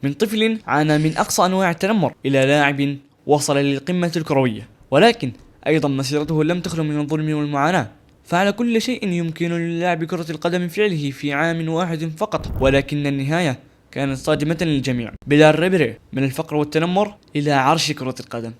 من طفل عانى من أقصى أنواع التنمر إلى لاعب وصل للقمة الكروية، ولكن أيضا مسيرته لم تخلو من الظلم والمعاناة. فعل كل شيء يمكن للاعب كرة القدم فعله في عام واحد فقط، ولكن النهاية كانت صادمة للجميع. بلال ريبيري من الفقر والتنمر إلى عرش كرة القدم.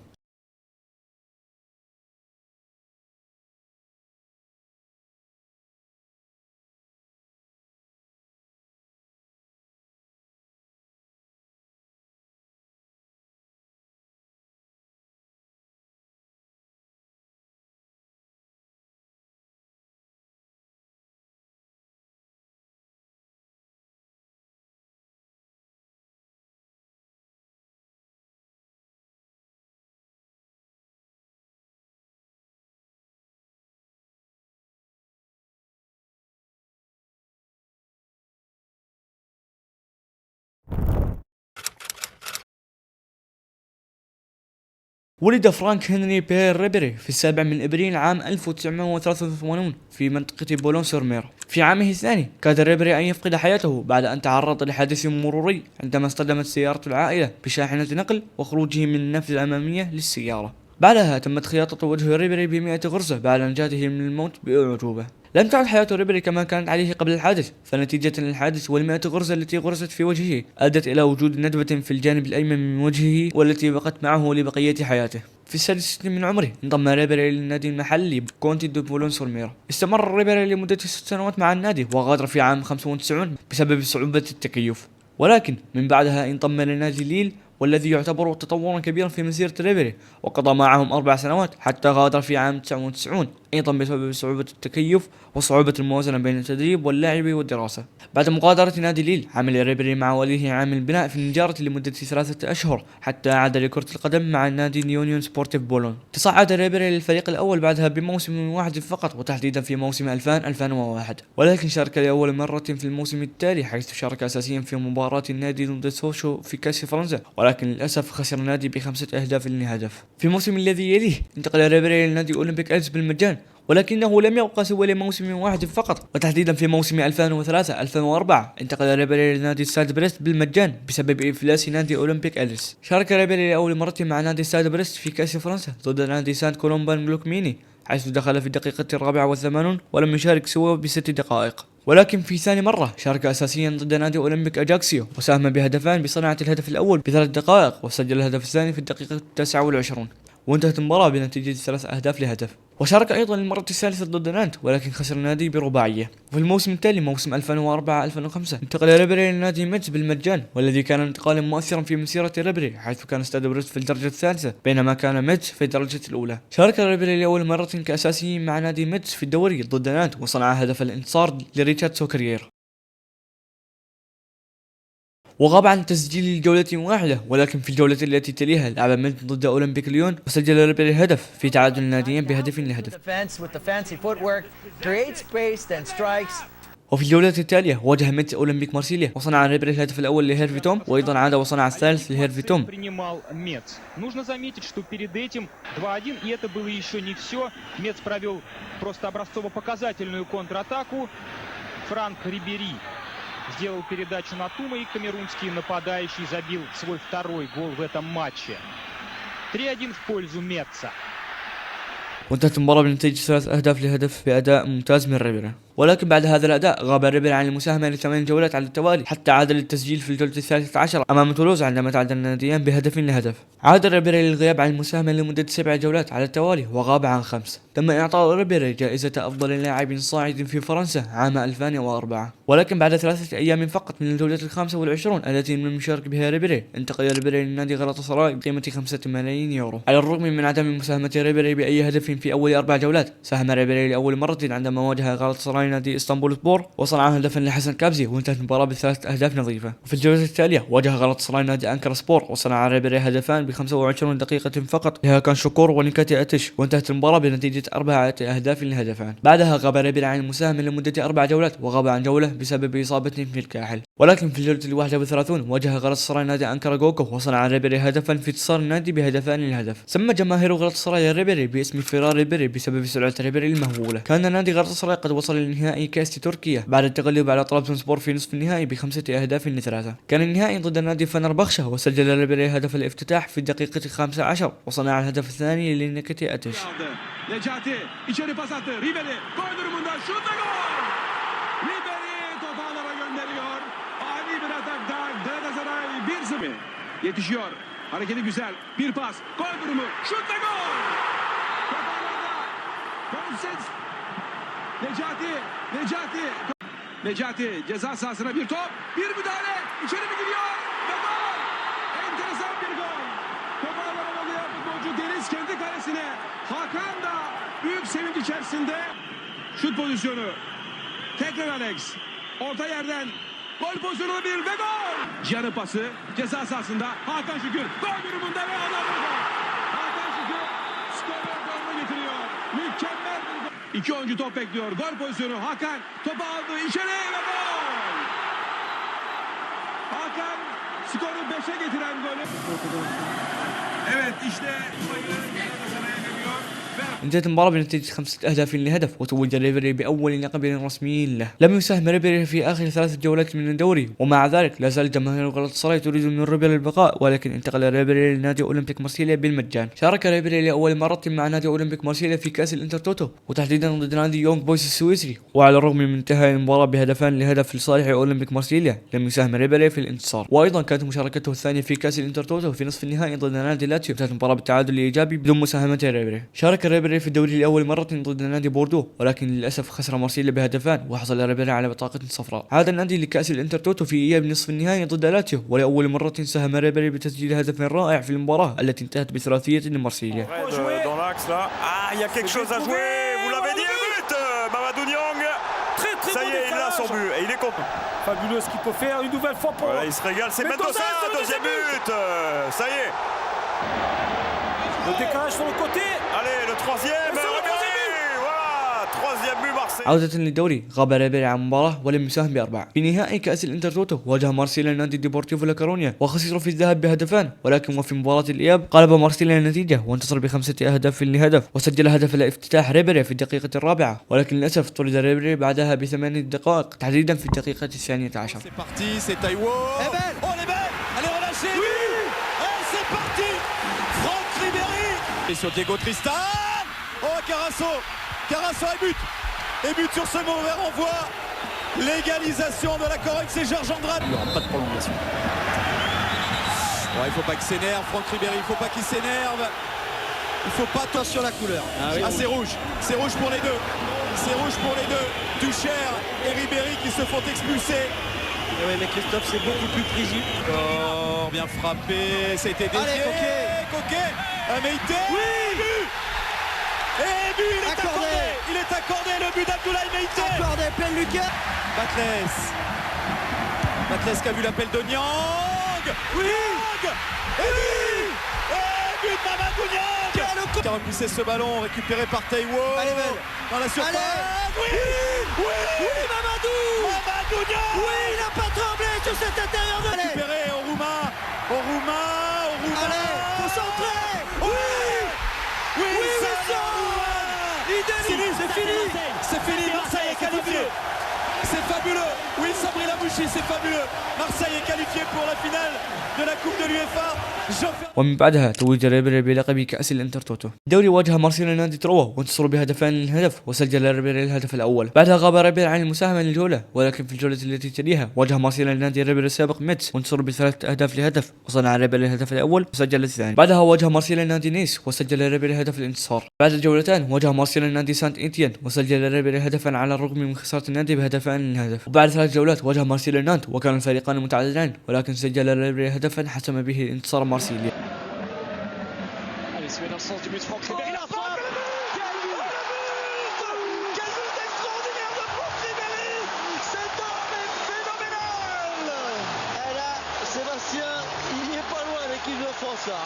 ولد فرانك هنري بيير ريبيري في 7 أبريل 1983 في منطقة بولون سور مير. في عامه الثاني كاد ريبيري أن يفقد حياته بعد أن تعرض لحادث مروري عندما اصطدمت سيارة العائلة بشاحنة نقل وخروجه من النافذة الأمامية للسيارة. بعدها تمت خياطة وجه ريبيري ب100 غرزة بعد نجاته من الموت بأعجوبة. لم تعد حياة ريبيري كما كانت عليه قبل الحادث، فنتيجة للحادث وال100 غرزة التي غرزت في وجهه أدت إلى وجود ندبة في الجانب الأيمن من وجهه، والتي بقت معه لبقية حياته. في السادسة من عمره انضم ريبيري للنادي المحلي كونتي دو بولون سور مير. استمر ريبيري لمدة 6 سنوات مع النادي، وغادر في عام 95 بسبب صعوبة التكيف، ولكن من بعدها انضم لنادي ليل، والذي يعتبر تطورا كبيرا في مسيرة ريبيري، وقضى معهم 4 سنوات حتى غادر في عام 99 أيضا بسبب صعوبة التكيف وصعوبة الموازنة بين التدريب واللعب والدراسة. بعد مغادرة نادي ليل عمل ريبيري مع واليه عام البناء في النجارة لمدة 3 أشهر حتى عاد لكرة القدم مع نادي نيونيون سبورتيف بولون. تصعد ريبيري للفريق الأول بعدها بموسم واحد فقط، وتحديدا في موسم 2000-2001، ولكن شارك لأول مرة في الموسم التالي، حيث شارك أساسيا في مباراة النادي ضد سوشو في كأس فرنسا، ولكن للأسف خسر النادي ب5 أهداف لهدف. في الموسم الذي يليه انتقل ريبيري لنادي أولمبيك أليس بالمجان، ولكنه لم يبقى سوى لموسم واحد فقط، وتحديدا في موسم 2003-2004 انتقل ريبيري لنادي ستاد بريست بالمجان بسبب إفلاس نادي أولمبيك أليس. شارك ريبيري لأول مرة مع نادي ستاد بريست في كأس فرنسا ضد نادي سانت كولومبان جلوكميني، حيث دخل في الدقيقة 84 ولم يشارك سوى ب6 دقائق. ولكن في ثاني مرة شارك أساسيا ضد نادي أولمبيك أجاكسيو، وساهم بهدفان بصناعة الهدف الأول ب3 دقائق، وسجل الهدف الثاني في الدقيقة 29، وانتهت المباراة بنتيجة 3 أهداف لهدف. وشارك أيضا للمرة الثالثة ضد نانت، ولكن خسر النادي برباعية. وفي الموسم التالي موسم 2004-2005 انتقل ريبيري لنادي ميتس بالمجان، والذي كان انتقالا مؤثرا في مسيرة ريبيري، حيث كان استاد بريست في الدرجة الثالثة بينما كان ميتس في الدرجة الأولى. شارك ريبيري لأول مرة كأساسي مع نادي ميتس في الدوري ضد نانت، وصنع هدف الانتصار لريتشارد سوكريير. وغاب عن تسجيل جولة واحدة، ولكن في الجولة التي تليها لعب ميلتون ضد أولمبيك ليون، وسجل ريبيري هدف في تعادل الناديين بهدف لهدف. وفي الجولة التالية واجه ميتس أولمبيك مارسيليا، وصنع ريبيري الهدف الأول لهيرفي توم، وأيضا عاد وصنع الثالث لهيرفي توم. Нужно заметить, что перед этим 2-1, и это было еще не все. Мец провел просто образцово-показательную контратаку. Франк Рибери сделал передачу на Тума, и камерунский нападающий забил свой второй гол в этом матче. 3-1 в пользу Метца. وانتهت المباراة بنتيجة 3 أهداف لهدف بأداء ممتاز من ريبيري. ولكن بعد هذا الأداء غاب ريبيري عن المساهمة ل8 جولات على التوالي، حتى عاد للتسجيل في الجولة 13 أمام تولوز عندما تعادل الناديان بهدف لهدف. عاد ريبيري للغياب عن المساهمة لمدة 7 جولات على التوالي، وغاب عن 5. تم إعطاء ريبيري جائزة أفضل لاعب صاعد في فرنسا عام 2004. ولكن بعد 3 أيام فقط من الجولة 25 التي لم يشارك بها ريبيري، انتقل ريبيري لنادي غلاطاسراي بقيمة 5 ملايين يورو. على الرغم من عدم مساهمة ريبيري بأي هدف في أول 4 جولات، ساهم ريبيري لأول مرة عندما واجه غلاطاسراي نادي اسطنبول سبور، وصنع هدفا لحسن كابزي، وانتهت المباراة ب3 أهداف نظيفة. وفي الجولة التالية واجه غلاطاسراي نادي أنكر سبور، وصنع ريبيري هدفان ب25 دقيقة فقط لهاكان شكور ونيكاتي أتش، وانتهت المباراة بنتيجة 4 أهداف لهدفان. بعدها غاب ريبيري عن المساهمة لمدة 4 جولات، وغاب عن جولة بسبب إصابة في الكاحل. ولكن في الجولة 31 واجه غلطسراي نادي أنكارا غوكو، وصنع ريبيري هدفا في انتصار النادي بهدفان للهدف. سمى جماهير غلطسراي ريبيري باسم فيرار ريبيري بسبب سرعة ريبيري المهولة. كان نادي غلطسراي قد وصل لنهائي كأس تركيا بعد التغلب على طرابزونسبور في نصف النهائي ب5 أهداف ل3. كان النهائي ضد نادي فنربخشة، وسجل ريبيري هدف الافتتاح في الدقيقة 15 وصنع الهدف الثاني لنيكيتي أتش. Necati içeri pas attı. Ribery gol durumunda şut ve gol. Ribery topu alana gönderiyor. Ani bir atakta Galatasaray 1-0. Yetişiyor. Hareketi güzel. Bir pas. Gol durumu. Şut ve gol. Top alanda. Konses. Necati ceza sahasına bir top. Bir müdahale. İçeri mi gidiyor? Ve gol. Enteresan bir gol. Topu alana oluyor futbolcu Deniz kendi kalesine. Hakan da büyük sevinç içerisinde. Şut pozisyonu. Tekrar Alex. Orta yerden. Gol pozisyonu bir ve gol. Cihan'ın pası. Ceza sahasında. Hakan Şükür. Gol durumunda ve alanda gol. Hakan Şükür skoru golüne getiriyor. Mükemmel bir gol. İki oyuncu top bekliyor. Gol pozisyonu. Hakan topu aldı. İçeri ve gol. Hakan skoru 5'e getiren golü. Evet işte Galatasaray'a geliyor. انتهت المباراة بنتيجة 5 أهداف لهدف، وتوج ريبيري بأول لقب رسمي له. لم يساهم ريبيري في آخر 3 جولات من الدوري، ومع ذلك لا زال جماهير غلطسراي تريد من ريبيري البقاء، ولكن انتقل ريبيري لنادي أولمبيك مارسيليا بالمجان. شارك ريبيري لأول مرة مع نادي أولمبيك مارسيليا في كأس الانترتوتو، وتحديدا ضد نادي يونغ بويس السويسري، وعلى الرغم من انتهاء المباراة بهدفان لهدف لصالح أولمبيك مارسيليا لم يساهم ريبيري في الانتصار. وأيضا كانت مشاركته الثانية في كأس الانترتوتو في نصف النهائي ضد نادي لاتسيو، انتهت المباراة بالتعادل الإيجابي بدون مساهمة ريبيري. شارك ريبيري في الدوري لأول مرة ضد نادي بوردو، ولكن للأسف خسر مارسيليا بهدفان، وحصل ريبيري على بطاقة صفراء. عاد النادي لكأس الانترتوتو في إياب نصف النهائي ضد لاتسيو، ولأول مرة ساهم ريبيري بتسجيل هدف رائع في المباراة التي انتهت بثلاثية لمارسيليا. Il y a quelque chose à jouer, vous l'avez dit, le but Mamadou Niang. Ça y est, il a son but et il est content. Fabuleux ce qu'il peut faire une nouvelle fois pour... Voilà, il se régale, c'est Mendoza, deuxième but. Ça y est. Le décalage sur le côté. Allez, le troisième, regardez, voilà, troisième but Marseille. عودة للدوري، غاب ريبيري عن مباراة ولم يساهم بأربعة. في نهائي كأس الانترتوتو واجه مارسيليا نادي ديبورتيفو لاكارونيا، وخسروا في الذهاب بهدفان، ولكن وفي مباراة الإياب قلب مارسيليا النتيجة وانتصر ب5 أهداف لهدف، وسجل هدف الافتتاح ريبيري في الدقيقة 4، ولكن للأسف طرد ريبيري بعدها ب8 دقائق، تحديدا في الدقيقة 12. C'est parti, c'est Taïwo. Elle est belle. Oh, elle est belle. Elle est relâchée. Oui. Et c'est parti. Franck Ribéry. Et sur Diego Tristan. Oh, Carasso et but. Et but sur ce mauvais renvoi. L'égalisation de la Corogne, c'est Georges Andrade. Il n'y aura pas de prolongation. Ouais, il ne faut pas qu'il s'énerve, Franck Ribéry, il ne faut pas qu'il s'énerve. Il ne faut pas attention à la couleur. Ah, c'est rouge. C'est rouge pour les deux. C'est rouge pour les deux. Ducher et Ribéry qui se font expulser. Et ouais, mais Christophe, c'est beaucoup plus précis. Oh, bien frappé. C'était dédié. Coquet. Meïté. Oui. Et but, il est accordé. Il est accordé, le but d'Abdoulaye Meïté. Accordé, plein Lucas. Batles qui a vu l'appel de Niang. Oui. Et but Mamadou Niang. Qui a repoussé ce ballon récupéré par Taïwo. Elle est belle. Dans la surface. Oui, Mamadou Niang. Oui, il n'a pas tremblé sur cet intérieur de l'aile. Récupéré au Roumain. Allez, concentré. Oui, C'est fini, Marseille est qualifié. C'est fabuleux. Oui, Sabri Lamouchi, c'est fabuleux. Marseille est qualifié pour la finale de la Coupe de l'UEFA. ومن بعدها توج ريبيري بلقب كأس الانترتوتو. الدوري واجه مارسيليا نادي تروا وانتصروا بهدفان للهدف، وسجل ريبيري الهدف الأول. بعدها غاب ريبيري عن المساهمة للجولة، ولكن في الجولة التي تليها واجه مارسيليا نادي ريبيري السابق ميتس وانتصروا ب3 أهداف لهدف، وصنع ريبيري الهدف الأول وسجل الثاني. بعدها واجه مارسيليا نادي نيس وسجل ريبيري هدف الانتصار. بعد الجولتين واجه مارسيليا نادي سانت إيتيان وسجل ريبيري هدفا على الرغم من خسارة النادي بهدفان للهدف. وبعد 3 جولات واجه مارسيليا نانت وكان الفريقان متعادلين، ولكن سجل ريبيري هدفا حسم به انتصار مارسيليا. Allez, c'est dans le sens du but Franck Ribéry. La frappe. Quel but extraordinaire de Franck Ribéry. Cet homme est phénoménal. Et là, Sébastien, il n'y est pas loin l'équipe de France là.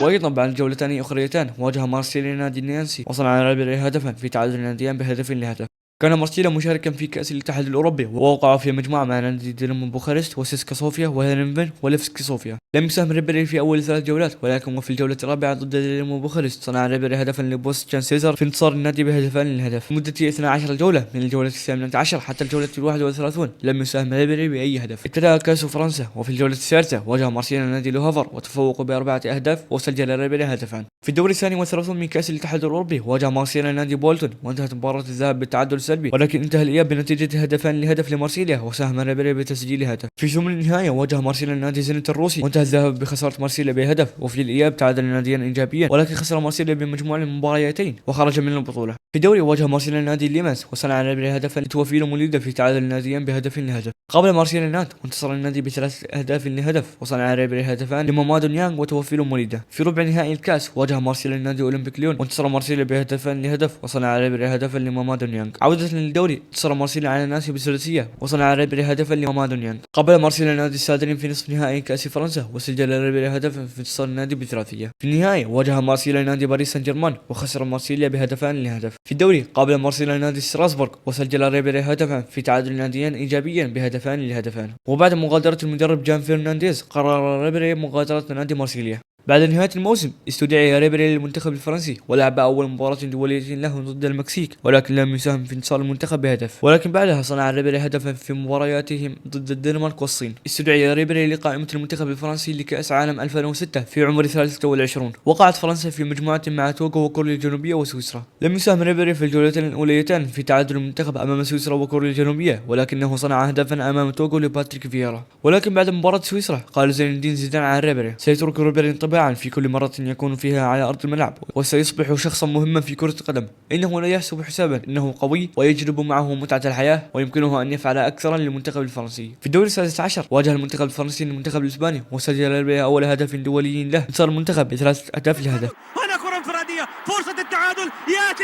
وايضا بعد جولتان اخريتان واجه مارسيليا نادي نانسي وصنع ريبيري هدفا في تعادل الناديين بهدف لهدف. كان مارسيليا مشاركا في كأس الاتحاد الأوروبي ووقع في مجموعة مع نادي دينامو بوخارست وسيسكا صوفيا وهيرنفن وليفسكي صوفيا. لم يساهم ريبيري في أول 3 جولات، ولكن وفي الجولة الرابعة ضد دينامو بوخارست صنع ريبيري هدفا لبوستجان سيزر في انتصار النادي بهدفان للهدف. لمدة 12 جولة من الجولة 18 حتى الجولة 31 لم يساهم ريبيري بأي هدف. ابتدأ كأس فرنسا وفي الجولة الثالثة واجه مارسيليا نادي لوهافر وتفوقوا ب4 أهداف وسجل ريبيري هدفان. في الدوري 32 من كأس الاتحاد الأوروبي واجه مارسيليا نادي بولتون وانتهت مباراة الذهاب بالتعادل سلبي، ولكن انتهى الإياب بنتيجة هدفان لهدف لمارسيليا وساهم ريبيري بتسجيل هدف. في ثمن النهاية واجه مارسيليا نادي زينت الروسي وانتهى الذهاب بخسارة مارسيليا بهدف، وفي الإياب تعادل الناديان إيجابيا ولكن خسر مارسيليا بمجموع المباريتين وخرج من البطولة. في الدوري واجه مارسيليا نادي ليمانس وصنع ريبيري هدفا لتوفيق موليدا في تعادل الناديين بهدف لهدف. قابل مارسيليا ناد وانتصر النادي ب3 أهداف لهدف وصنع ريبيري هدفان لمامادو نيانغ وتوفيق موليدا. في ربع نهائي الكاس واجه مارسيليا نادي أولمبيك ليون وانتصر مارسيليا بهدفان لهدف وصنع ريبيري هدفا لمامادو نيانغ. عودة للدوري انتصر مارسيليا على ناسي بثلاثية وصنع ريبيري هدفا لمامادو نيانغ. قابل مارسيليا نادي السادرين في نصف نهائي كأس فرنسا وسجل ريبيري هدفا في انتصار النادي بثلاثية. في النهاية واجه مارسيليا نادي باريس سان جيرمان وخسر مارسيليا بهدفان لهدف. في الدوري قابل مارسيليا نادي ستراسبورغ وسجل ريبيري هدفا في تعادل الناديين ايجابيا بهدفان لهدفان. وبعد مغادرة المدرب جان فرنانديز قرر ريبيري مغادرة نادي مارسيليا. بعد نهاية الموسم استدعي ريبيري للمنتخب الفرنسي ولعب أول مباراة دولية له ضد المكسيك، ولكن لم يساهم في انتصار المنتخب بهدف، ولكن بعدها صنع ريبيري هدفا في مبارياتهم ضد الدنمارك والصين. استدعي ريبيري لقائمة المنتخب الفرنسي لكأس عالم 2006 في عمر 23. وقعت فرنسا في مجموعة مع توغو وكوريا الجنوبية وسويسرا. لم يساهم ريبيري في الجولتين الأوليتان في تعادل المنتخب أمام سويسرا وكوريا الجنوبية، ولكنه صنع هدفا أمام توغو لباتريك فييرا. ولكن بعد مباراة سويسرا قال زين الدين زيدان عن ريبيري: سيترك ريبيري طبعا في كل مرة يكون فيها على أرض الملعب، وسيصبح شخصا مهما في كرة القدم. إنه لا يحسب حسابا، إنه قوي ويجلب معه متعة الحياة ويمكنه أن يفعل أكثر للمنتخب الفرنسي. في الدوري 16 واجه المنتخب الفرنسي المنتخب الإسباني وسجل ريبيري أول هدف دولي له، انتصر المنتخب ب3 أهداف لهدف. هنا كرة انفرادية، فرصة التعادل، يأتي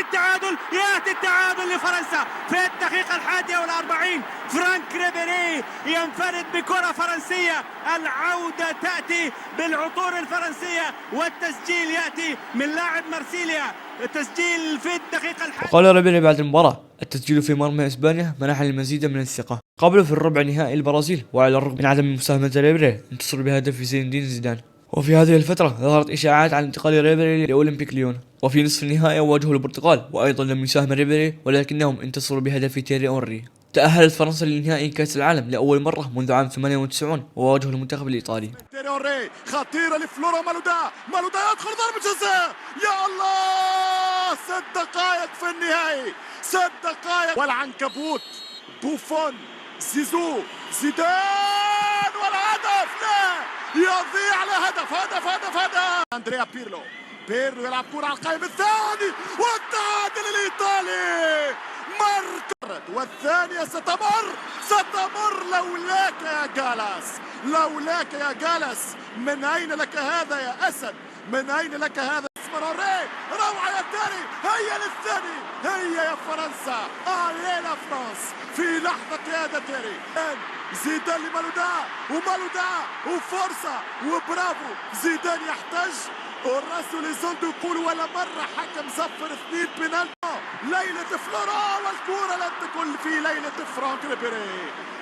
التعادل لفرنسا في الدقيقة 41. فرانك ريبيري ينفرد بكرة فرنسية، العودة تأتي بالعطور الفرنسية والتسجيل يأتي من لاعب مارسيليا، التسجيل في الدقيقة قال ريبيري بعد المباراة: التسجيل في مرمى إسبانيا منحني المزيد من الثقة. قابلوا في الربع نهائي البرازيل وعلى الرغم من عدم مساهمة ريبيري انتصر بهدف زين الدين زيدان. وفي هذه الفترة ظهرت إشاعات عن انتقال ريبيري لأولمبيك ليون، وفي نصف النهائي واجهوا البرتغال وأيضا لم يساهم ريبيري ولكنهم انتصروا بهدف تيري أونري. تأهلت فرنسا لنهائي كأس العالم لأول مرة منذ عام 98 وواجهوا المنتخب الإيطالي. خطيرة لفلورا مالودا يدخل ضربة جزاء، يا الله 6 دقائق في النهائي، 6 دقائق والعنكبوت بوفون زيزو زيدان والهدف لا يضيع على هدف أندريا بيرلو يلعب كرة على القائم الثاني والتعادل الإيطالي مرت والثانية ستمر لولاك يا جالس. من أين لك هذا يا أسد؟ من أين لك هذا؟ روعة يا تاني، هيا للثاني، هيا يا فرنسا، علينا فرنسا في لحظة قيادة تيري. زيدان لمالودا وفرصة وبرافو. زيدان يحتاج والراس ليزولدو يقول ولا مرة حكم صفر 2 بينالتي. ليلة فلورا والكرة لن تكون في ليلة فرانك ريبيري.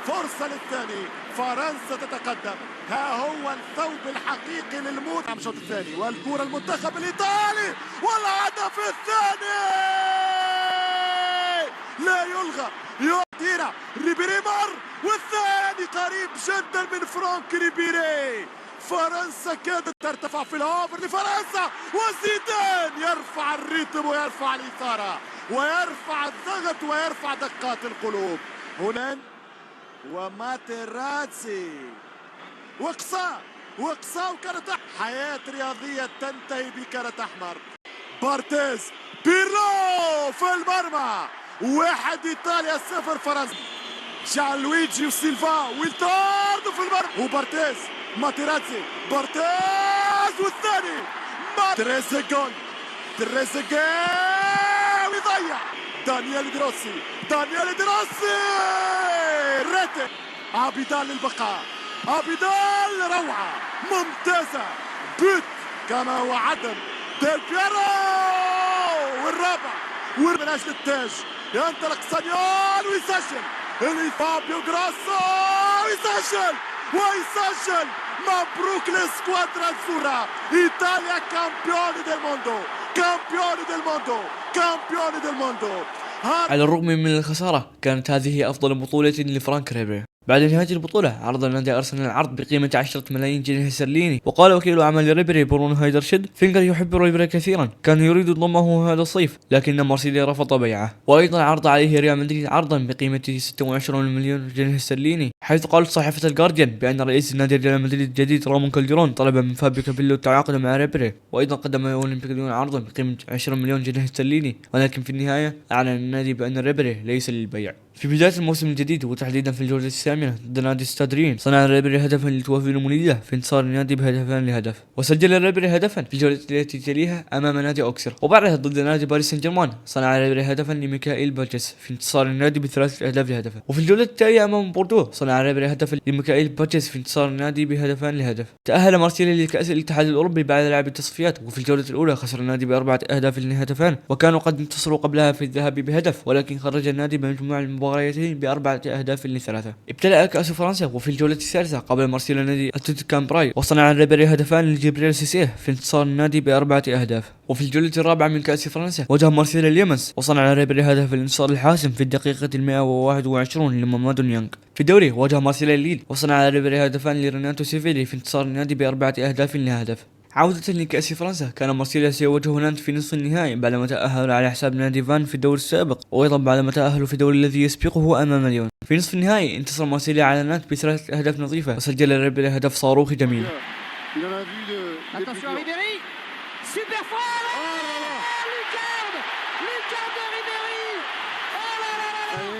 فرصة للثاني، فرنسا تتقدم. ها هو الثوب الحقيقي للموت عم الشوط الثاني والكرة المنتخب الإيطالي والهدف الثاني لا يلغى. يعطينا ريبيري مر والثاني قريب جدا من فرانك ريبيري. فرنسا كادت ترتفع في الهوفر لفرنسا وزيدان يرفع الريتم ويرفع الإثارة ويرفع الضغط ويرفع دقات القلوب. هنا وماتيراتسي وقصا وكرت حياة رياضية تنتهي بكرت أحمر. بارتيز بيرلو في المرمى 1 إيطاليا 0 فرنسا. جانلويجي وسيلفا ويلتاردو في المرمى وبارتيز ماتيراتسي بارتيز والثاني تريزيجون ويضيع دانيال دروسي ريتي عابدال للبقاء، عابدال روعة ممتازة بوت كما هو عدم ديل بيرو والرابع من أجل التاج ينطلق سانيول ويسجل فابيو جراسو ويسجل مبروك للسكوادرا الزورا. ايطاليا كامبيوني ديل موندو. على الرغم من الخسارة كانت هذه أفضل بطولة لفرانك ريبيري. بعد نهاية البطولة عرض نادي أرسنال عرض بقيمة 10 ملايين جنيه استرليني. وقال وكيل أعمال ريبيري برونو هايدرشيد: فينجر يحب ريبيري كثيرا، كان يريد ضمه هذا الصيف لكن مارسيليا رفض بيعه. وأيضا عرض عليه ريال مدريد عرضا بقيمة 26 مليون جنيه استرليني، حيث قالت صحيفة الجارديان بأن رئيس نادي ريال مدريد الجديد رامون كالديرون طلب من فابيو كابيلو التعاقد مع ريبيري. وأيضا قدم أولمبيك ليون عرضا بقيمة 20 مليون جنيه استرليني، ولكن في النهاية أعلن النادي بأن ريبيري ليس للبيع. في بداية الموسم الجديد وتحديدا في الجولة الثامنة ضد نادي ستادرين صنع ريبيري هدفا لتوفي الموليدة في انتصار النادي بهدفان لهدف. وسجل ريبيري هدفا في الجولة التي تليها أمام نادي أوكسر. وبعدها ضد نادي باريس سان جيرمان صنع ريبيري هدفا لميكائيل باجيس في انتصار النادي بثلاثة أهداف لهدف. وفي الجولة التالية أمام بوردو صنع ريبيري هدفا لميكائيل باجيس في انتصار النادي بهدفان لهدف. تأهل مارسيليا لكأس الاتحاد الأوروبي بعد لعب التصفيات. وفي الجولة الأولى خسر النادي ب4 أهداف لهدفان، وكانوا قد انتصروا قبلها في الذهاب بهدف، ولكن خرج النادي بمجموع المباريتين ب4 أهداف ل3. ابتدأ كأس فرنسا وفي الجولة الثالثة قبل مارسيليا نادي اتلتيك كامبراي، وصنع ريبيري هدفان لجبريل سيسيه في انتصار النادي ب4 أهداف. وفي الجولة الرابعة من كأس فرنسا واجه مارسيليا اليمنس، وصنع ريبيري هدف الانتصار الحاسم في الدقيقة 121 لمامادو نيانغ. في الدوري واجه مارسيليا ليل، وصنع ريبيري هدفان لريناتو سيفيلي في انتصار النادي ب4 أهداف لهدف. عودة لكأس فرنسا كان مارسيليا سيواجه نانت في نصف النهائي بعدما تأهلوا على حساب نادي فان في الدور السابق، وأيضا بعدما تأهلوا في الدور الذي يسبقه أمام ليون. في نصف النهائي انتصر مارسيليا على نانت ب3 أهداف نظيفة، وسجل ريبيري هدف صاروخي جميل.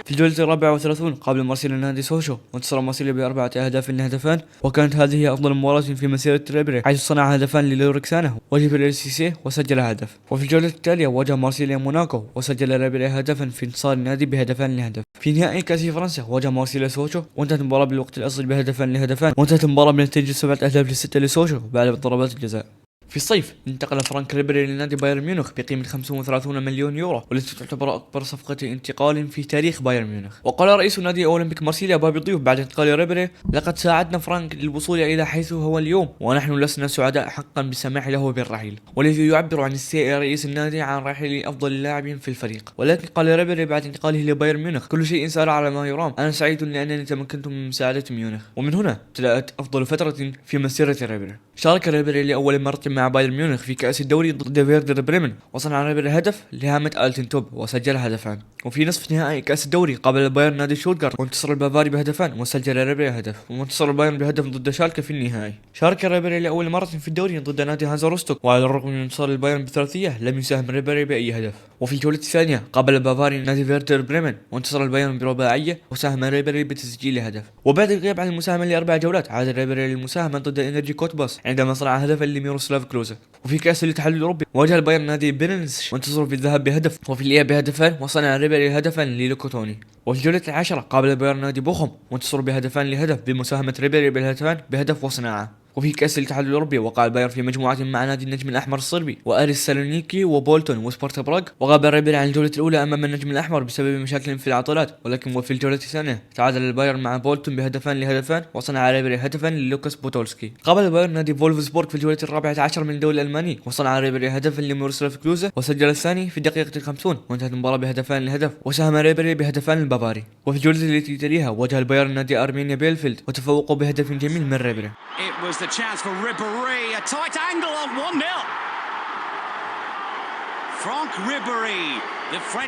في الجولة 34 قابل مارسيليا نادي سوشو، وانتصر مارسيليا ب4 أهداف لهدفان، وكانت هذه أفضل مباراة في مسيرة ريبيري، حيث صنع هدفان للوركسانة وجبريل سيسيه وسجل هدف. وفي الجولة التالية واجه مارسيليا موناكو، وسجل ريبيري هدفا في انتصار النادي بهدفان لهدف. في نهائي كأس فرنسا واجه مارسيليا سوشو، وانتهت المباراة بالوقت الأصلي بهدفان لهدفان، وانتهت المباراة بنتيجة 7 أهداف ل6 لسوشو بعد ضربات الجزاء. في الصيف انتقل فرانك ريبيري لنادي بايرن ميونخ بقيمة 35 مليون يورو، والتي تعتبر أكبر صفقة انتقال في تاريخ بايرن ميونخ. وقال رئيس نادي أولمبيك مارسيليا بابي ضيوف بعد انتقال ريبيري: لقد ساعدنا فرانك للوصول إلى حيث هو اليوم، ونحن لسنا سعداء حقا بالسماح له بالرحيل. والذي يعبر عن استياء رئيس النادي عن رحيل أفضل اللاعبين في الفريق. ولكن قال ريبيري بعد انتقاله لبايرن ميونخ: كل شيء سار على ما يرام، أنا سعيد لأنني تمكنت من مساعدة ميونخ. ومن هنا ابتدأت أفضل فترة في مسيرة ريبيري. شارك ريبيري لأول مرة مع بايرن ميونخ في كأس الدوري ضد فيردر بريمن، وصنع ريبيري هدف لهامة آلتين توب وسجل هدفان. وفي نصف نهائي كأس الدوري قابل البايرن نادي شوتغارت، وانتصر البافاري بهدفان وسجل ريبيري هدف، وانتصر البايرن بهدف ضد شالكة في النهائي. شارك ريبيري لأول مرة في الدوري ضد نادي هانزا روستوك، وعلى الرغم من انتصار البايرن بثلاثية لم يساهم ريبيري بأي هدف. وفي الجولة الثانية قابل البافاري نادي فيردر بريمن، وانتصر البايرن برباعية وساهم ريبيري بتسجيل هدف. وبعد الغياب عن المساهمة ل4 جولات عاد ريبيري للمساهمة ضد انرجي كوتباس عندما صنع هدفا لميروسلاف كلوزا. وفي كأس الاتحاد الأوروبي واجه البايرن نادي بيرنز، وانتصروا في الذهاب بهدف وفي الإياب بهدفان، وصنع ريبيري هدفا للوكوتوني. وفي الجولة 10 قابل البايرن نادي بوخم، وانتصروا بهدفان لهدف بمساهمة ريبيري بالهدفان بهدف وصناعة. وفي كأس الاتحاد الأوروبي وقع البايرن في مجموعة مع نادي النجم الأحمر الصربي وأريس سالونيكي وبولتون وسبارتا براغ، وغاب ريبيري عن الجولة الأولى أمام النجم الأحمر بسبب مشاكل في العضلات، ولكن وفي الجولة الثانية تعادل البايرن مع بولتون بهدفان لهدفان، وصنع ريبيري هدفا للوكاس بوتولسكي. قابل البايرن نادي فولفسبورغ في الجولة 14 من الدوري الألماني، وصنع ريبيري هدفا لميروسلاف كلوزا وسجل الثاني في الدقيقة 50، وانتهت المباراة بهدفان لهدف، وساهم ريبيري بهدفان البافاري. وفي الجولة التي تليها واجه البايرن نادي أرمينيا بيلفيلد، وتفوقوا بهدف جميل من ريبيري. A tight angle of 1-0. Franck Ribéry.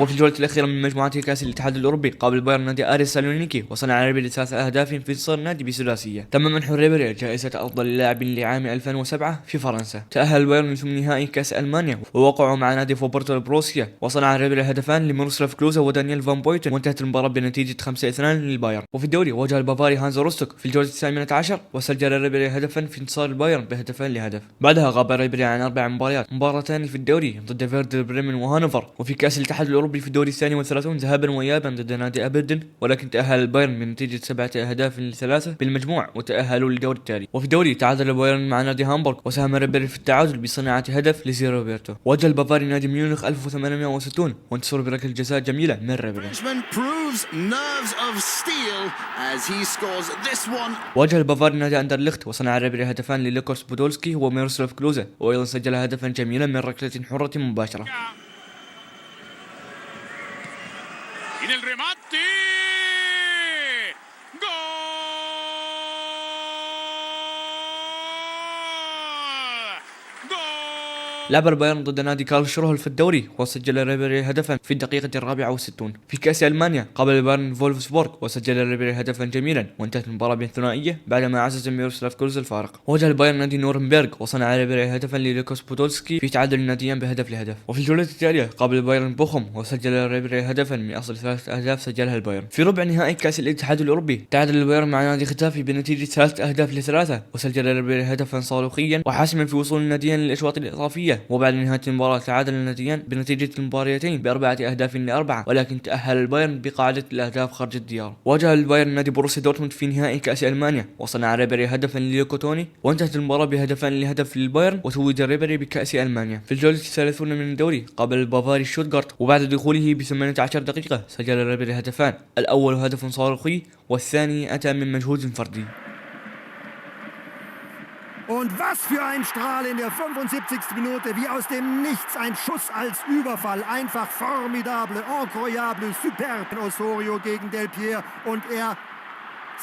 وفي الجولة الأخيرة من مجموعة كأس الاتحاد الأوروبي قابل بايرن نادي أريس سالونيكي، وصنع ريبيري 3 أهداف في انتصار النادي بثلاثية. تم منح ريبيري جائزة أفضل لاعب لعام 2007 في فرنسا. تأهل البايرن لثمن نهائي كأس ألمانيا، ووقعوا مع نادي فوبورتو البروسيا، وصنع ريبيري هدفان لميروسلاف كلوزا ودانيال فان بويتن، وانتهت المباراة بنتيجة 5-2 للبايرن. وفي الدوري واجه البافاري هانزا روستوك في الجولة 18، وسجل ريبيري هدفا في انتصار البايرن بهدفان لهدف. بعدها غاب ريبيري عن 4 مباريات، مباراتان في الدوري ضد فيردر بريمن وهانوفر. وفي كأس الاتحاد الأوروبي في الدوري الثاني والثلاثون ذهابا وإيابا ضد نادي أبردن، ولكن تأهل البايرن بنتيجة 7 أهداف ل3 بالمجموع وتأهلوا للدور التالي. وفي الدوري تعادل البايرن مع نادي هامبورغ، وساهم ريبيري في التعادل بصناعة هدف لزي روبرتو. واجه البافاري نادي ميونخ 1860 وانتصروا بركلة جزاء جميلة من ريبيري. واجه البافاري نادي أندرلخت وصنع ريبيري هدفان للوكاس بودولسكي وميروسلاف كلوزا، وأيضا سجل هدفا جميلا من ركلة حرة مباشرة. لعب البايرن ضد نادي كارلسروه في الدوري وسجل ريبيري هدفا في الدقيقة 64. في كأس ألمانيا قابل البايرن فولفسبورغ وسجل ريبيري هدفا جميلا، وانتهت المباراة بثنائية بعدما عزز ميروسلاف كلوزا الفارق. واجه البايرن نادي نورنبرغ وصنع ريبيري هدفا للوكاس بودولسكي في تعادل الناديين بهدف لهدف. وفي الجولة التالية قابل البايرن بوخم وسجل ريبيري هدفا من أصل 3 أهداف سجلها البايرن. في ربع نهائي كأس الاتحاد الأوروبي تعادل البايرن مع نادي ختافي بنتيجة 3 أهداف ل3، وسجل ريبيري هدفا صاروخيا وحاسما في وصول الناديين للأشواط الإضافية. وبعد نهاية المباراة تعادل الناديان بنتيجة المباريتين ب4 أهداف ل4، ولكن تأهل البايرن بقاعدة الأهداف خارج الديار. واجه البايرن نادي بروسيا دورتموند في نهائي كأس ألمانيا وصنع ريبيري هدفا لليوكوتوني، وانتهت المباراة بهدفان لهدف للبايرن، وتوج ريبيري بكأس ألمانيا. في الجولة 30 من الدوري قابل البافاري شوتغارت، وبعد دخوله ب 18 دقيقة سجل ريبيري هدفان، الأول هدف صاروخي والثاني أتى من مجهود فردي. Und was für ein Strahl in der 75. Minute, wie aus dem Nichts, ein Schuss als Überfall, einfach formidable, incroyable, superb. Osorio gegen Del Piero und er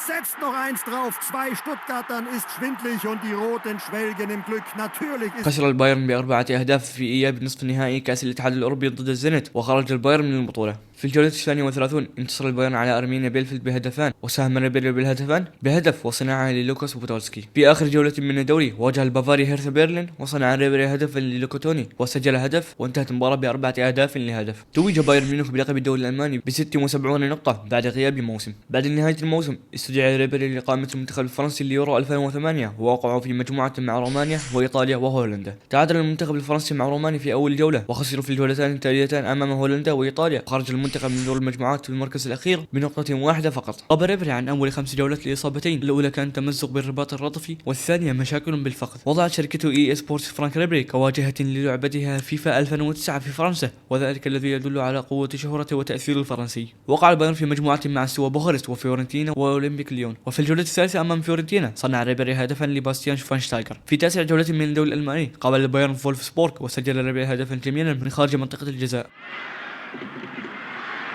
setzt noch eins drauf. 2 Stuttgartern ist schwindlig und die Roten schwelgen im Glück. Natürlich ist خسر البايرن ب4 أهداف في إياب نصف نهائي كأس الاتحاد الأوروبي ضد الزينت، وخرج البايرن من البطولة. في الجولة 32 انتصر البايرن على أرمينيا بيلفيلد بهدفان، وساهم ريبيري بالهدفان بهدف وصنعها للوكاس بودولسكي. في آخر جولة من الدوري واجه البافاري هيرثا برلين وصنع ريبيري هدفا للوكوتوني وسجل هدف، وانتهت المباراة ب4 أهداف لهدف. توج بايرن ميونخ بلقب الدوري الألماني ب76 نقطة بعد غياب موسم. بعد نهاية الموسم استدعى ريبيري لإقامة المنتخب الفرنسي ليورو 2008، ووقعوا في مجموعة مع رومانيا وإيطاليا وهولندا. تعادل المنتخب الفرنسي مع رومانيا في أول جولة، وخسروا في الجولتين التاليتين أمام هولندا وإيطاليا، وخرج المنتخب من دور المجموعات في المركز الأخير بنقطة واحدة فقط. غاب ريبيري عن أول 5 جولات لإصابتين، الأولى كان تمزق بالرباط الرطفي، والثانية مشاكل بالفقد. وضعت شركته إي سبورتس فرانك ريبيري كواجهة للعبتها فيفا 2009 في فرنسا، وذلك الذي يدل على قوة شهرته وتأثير الفرنسي. وقع البايرن في مجموعة مع سوا بوخارست وفيورنتينا وأولمبيك ليون، وفي الجولة الثالثة أمام فيورنتينا صنع ريبيري هدفا لباستيان شفاينشتايغر. في 9 جولة من الدوري الألماني قابل البايرن فولفسبورغ وسجل ريبيري هدفا جميلا من خارج منطقة الجزاء.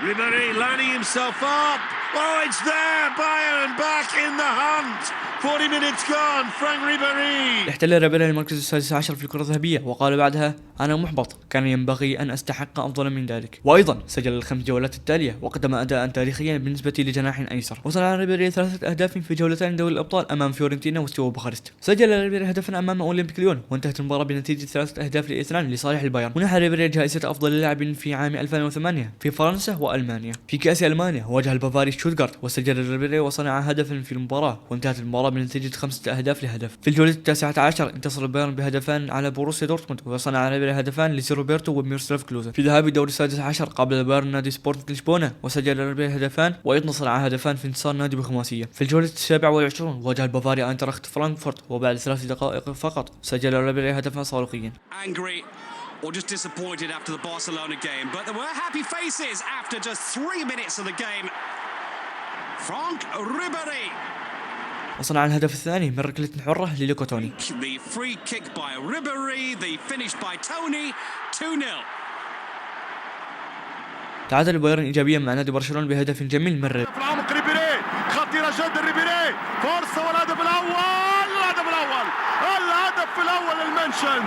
Ribéry lining himself up. Oh, it's there. Bayern back in the hunt. 40 minutes gone. Frank Ribéry. احتل ريبيري المركز السادس عشر في الكرة الذهبية، وقال بعدها: أنا محبط، كان ينبغي أن أستحق أفضل من ذلك. وأيضا سجل ال5 جولات التالية وقدم أداء تاريخيا بالنسبة لجناح أيسر، وصنع ريبيري 3 أهداف في جولتين دوري الأبطال أمام فيورنتينا وستوا بوخارست. سجل ريبيري هدفا أمام أولمبيك ليون، وانتهت المباراة بنتيجة 3 أهداف ل2 لصالح البايرن. منح ريبيري جائزة أفضل لاعب في عام 2008 في فرنسا وألمانيا. في كأس ألمانيا واجه البافاري شوتغارت وسجل ريبيري وصنع هدفا في المباراة، وانتهت المباراة بنتيجة 5 أهداف لهدف. في الجولة 19 انتصر البايرن بهدفان على بروسيا دورتموند، وصنع ريبيري هدفان لزي روبرتو وميروسلاف كلوزا. في ذهاب الدوري السادس عشر قابل البايرن نادي سبورتنج لشبونة وسجل ريبيري هدفان، وأيضا صنع هدفان في انتصار نادي بخماسية. في الجولة 27 واجه البافاري أينتراخت فرانكفورت، وبعد 3 دقائق فقط سجل ريبيري هدفا صاروخيا. Or just disappointed after the Barcelona game, but there were happy faces after just 3 minutes of the game. Frank Ribéry. وصنع الهدف الثاني من ركلة حرة للوكوتوني. The free kick by Ribéry, the finish by Tony, 2-0. تعادل البايرن إيجابيا مع نادي برشلونة بهدف جميل من ريبيري. في العمق ريبيري، خطيرة جدا ريبيري، فرصة والهدف الأول، الهدف الأول المنشن،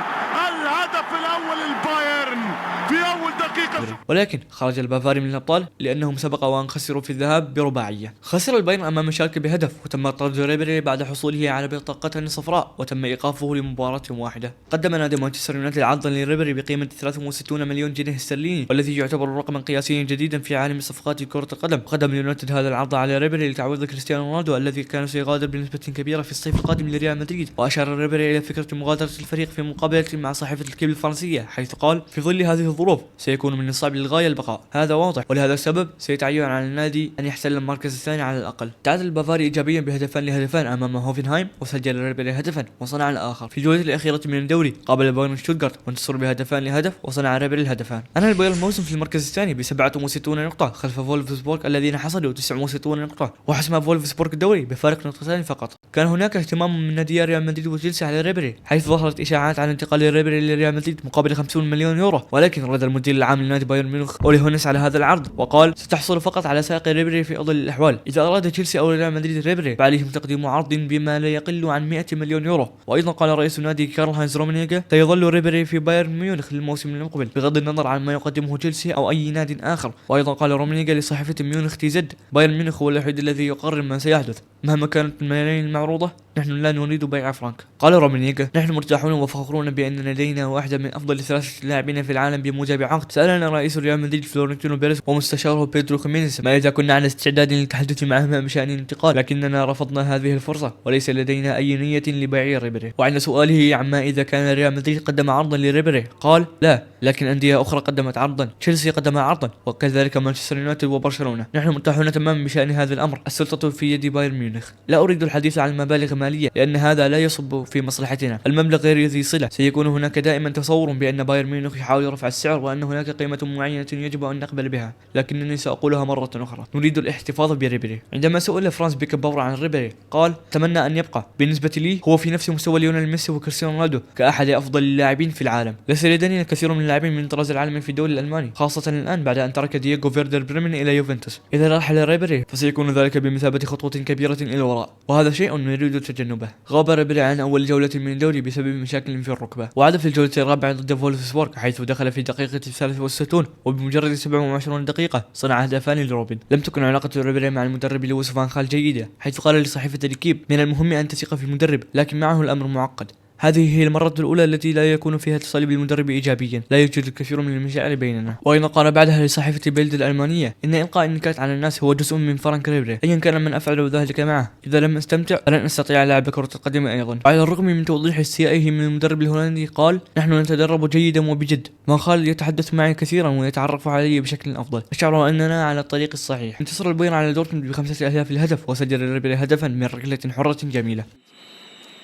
الهدف الأول البايرن في أول دقيقة. ولكن خرج البافاري من الأبطال لأنهم سبقوا وأن خسروا في الذهاب برباعية. خسر البايرن أمام شالكة بهدف، وتم طرد ريبيري بعد حصوله على بطاقته الصفراء، وتم إيقافه لمباراة واحدة. قدم نادي مانشستر يونايتد عرضا لريبيري بقيمة 63 مليون جنيه استرليني، والذي يعتبر رقما قياسيا جديدا في عالم صفقات كرة القدم. قدم اليونايتد هذا العرض على ريبيري لتعويض كريستيانو رونالدو الذي كان سيغادر بنسبة كبيرة في الصيف القادم لريال مدريد. وأشار ريبيري إلى فكرة مغادرة الفريق في مقابلة مع صحيفة الكيب الفرنسية، حيث قال: في ظل هذه الظروف سيكون من الصعب للغاية البقاء، هذا واضح، ولهذا السبب سيتعين على النادي أن يحتل المركز الثاني على الأقل. تعادل البافاري إيجابيا بهدفان لهدفان أمام هوفنهايم، وسجل ريبيري هدفا وصنع الآخر. في الجولة الأخيرة من الدوري قابل بايرن شتوتغارت وانتصر بهدفان لهدف، وصنع ريبيري الهدفان. أنهى البايرن الموسم في المركز الثاني ب 67 نقطة خلف فولفسبورغ الذين حصلوا 69 نقطة، وحسم فولفسبورغ الدوري بفارق نقطتين فقط. كان هناك اهتمام من نادي ريال مدريد وتشيلسي على ريبيري، حيث ظهرت إشاعات عن انتقال ريبيري لريال مدريد مقابل 50 مليون يورو، ولكن رد المدير العام لنادي بايرن ميونخ أولي هونس على هذا العرض وقال: ستحصل فقط على ساق ريبيري في أفضل الأحوال. إذا أراد تشيلسي أو ريال مدريد ريبيري فعليهم تقديم عرض بما لا يقل عن 100 مليون يورو. وأيضا قال رئيس النادي كارل هاينز رومينيغا: سيظل ريبيري في بايرن ميونخ للموسم المقبل بغض النظر عن ما يقدمه تشيلسي أو أي نادي آخر. وأيضا قال رومينيغا لصحيفة ميونخ تي زد: بايرن ميونخ هو الوحيد الذي يقرر ما سيحدث مهما كانت الملايين المعروضة، نحن لا نريد بيع فرانك. قال رومينيغا: نحن مرتاحون وفخورون بأن لدينا واحدة من أفضل 3 لاعبين في العالم بموجب عقد. سألنا رئيس ريال مدريد فلورنتينو بيريز ومستشاره بيدرو خيمينيز ما إذا كنا على استعداد للتحدث معهما بشأن الانتقال، لكننا رفضنا هذه الفرصة وليس لدينا أي نية لبيع ريبيري. وعند سؤاله عما إذا كان ريال مدريد قدم عرضا لريبيري قال: لا، لكن أندية أخرى قدمت عرضا، تشيلسي قدم عرضا، وكذلك مانشستر يونايتد وبرشلونة. نحن مرتاحون تماما بشأن هذا الأمر، السلطة في يد بايرن ميونخ. لا أريد الحديث عن مبالغ مالية لأن هذا لا يصب في مصلحتنا، المبلغ غير ذي صلة. سيكون هناك دائما تصور بأن بايرن ميونخ يحاول رفع السعر وأن هناك قيمة معينة يجب أن نقبل بها، لكنني سأقولها مرة أخرى: نريد الاحتفاظ بريبيري. عندما سئل فرانس بيكنباور عن ريبيري قال: أتمنى أن يبقى. بالنسبة لي هو في نفس مستوى ليونيل ميسي وكريستيانو رونالدو كأحد أفضل اللاعبين في العالم. ليس لدينا الكثير من اللاعبين من طراز العالمي في الدوري الألماني، خاصة الآن بعد أن ترك دييغو فيردر بريمن إلى يوفنتوس. إذا رحل ريبيري فسيكون ذلك بمثابة خطوة كبيرة إلى الوراء، وهذا شيء نريد تجنبه. غاب ريبيري عن أول جولة من الدوري بسبب مشاكل في الركبة، وعاد في الجولة الرابعة ضد فولفسبورغ حيث دخل في الدقيقة 63 وبمجرد 27 دقيقة صنع هدفان لروبن. لم تكن علاقة ريبيري مع المدرب لويس فان خال جيدة، حيث قال لصحيفة الكيب: من المهم أن تثق في المدرب، لكن معه الأمر معقد. هذه هي المرة الأولى التي لا يكون فيها اتصال بالمدرب إيجابيا، لا يوجد الكثير من المشاعر بيننا. وأيضا قال بعدها لصحيفة بيلد الألمانية: إن إلقاء النكات على الناس هو جزء من فرانك ريبيري، أيا كان من أفعل ذلك معه. إذا لم أستمتع فلن أستطيع لعب كرة القدم أيضا. على الرغم من توضيح استيائه من المدرب الهولندي قال: نحن نتدرب جيدا وبجد، فان خال يتحدث معي كثيرا ويتعرف علي بشكل أفضل، أشعر أننا على الطريق الصحيح. انتصر البايرن على دورتموند ب5 أهداف الهدف، وسجل ريبيري هدفا من ركلة حرة جميلة.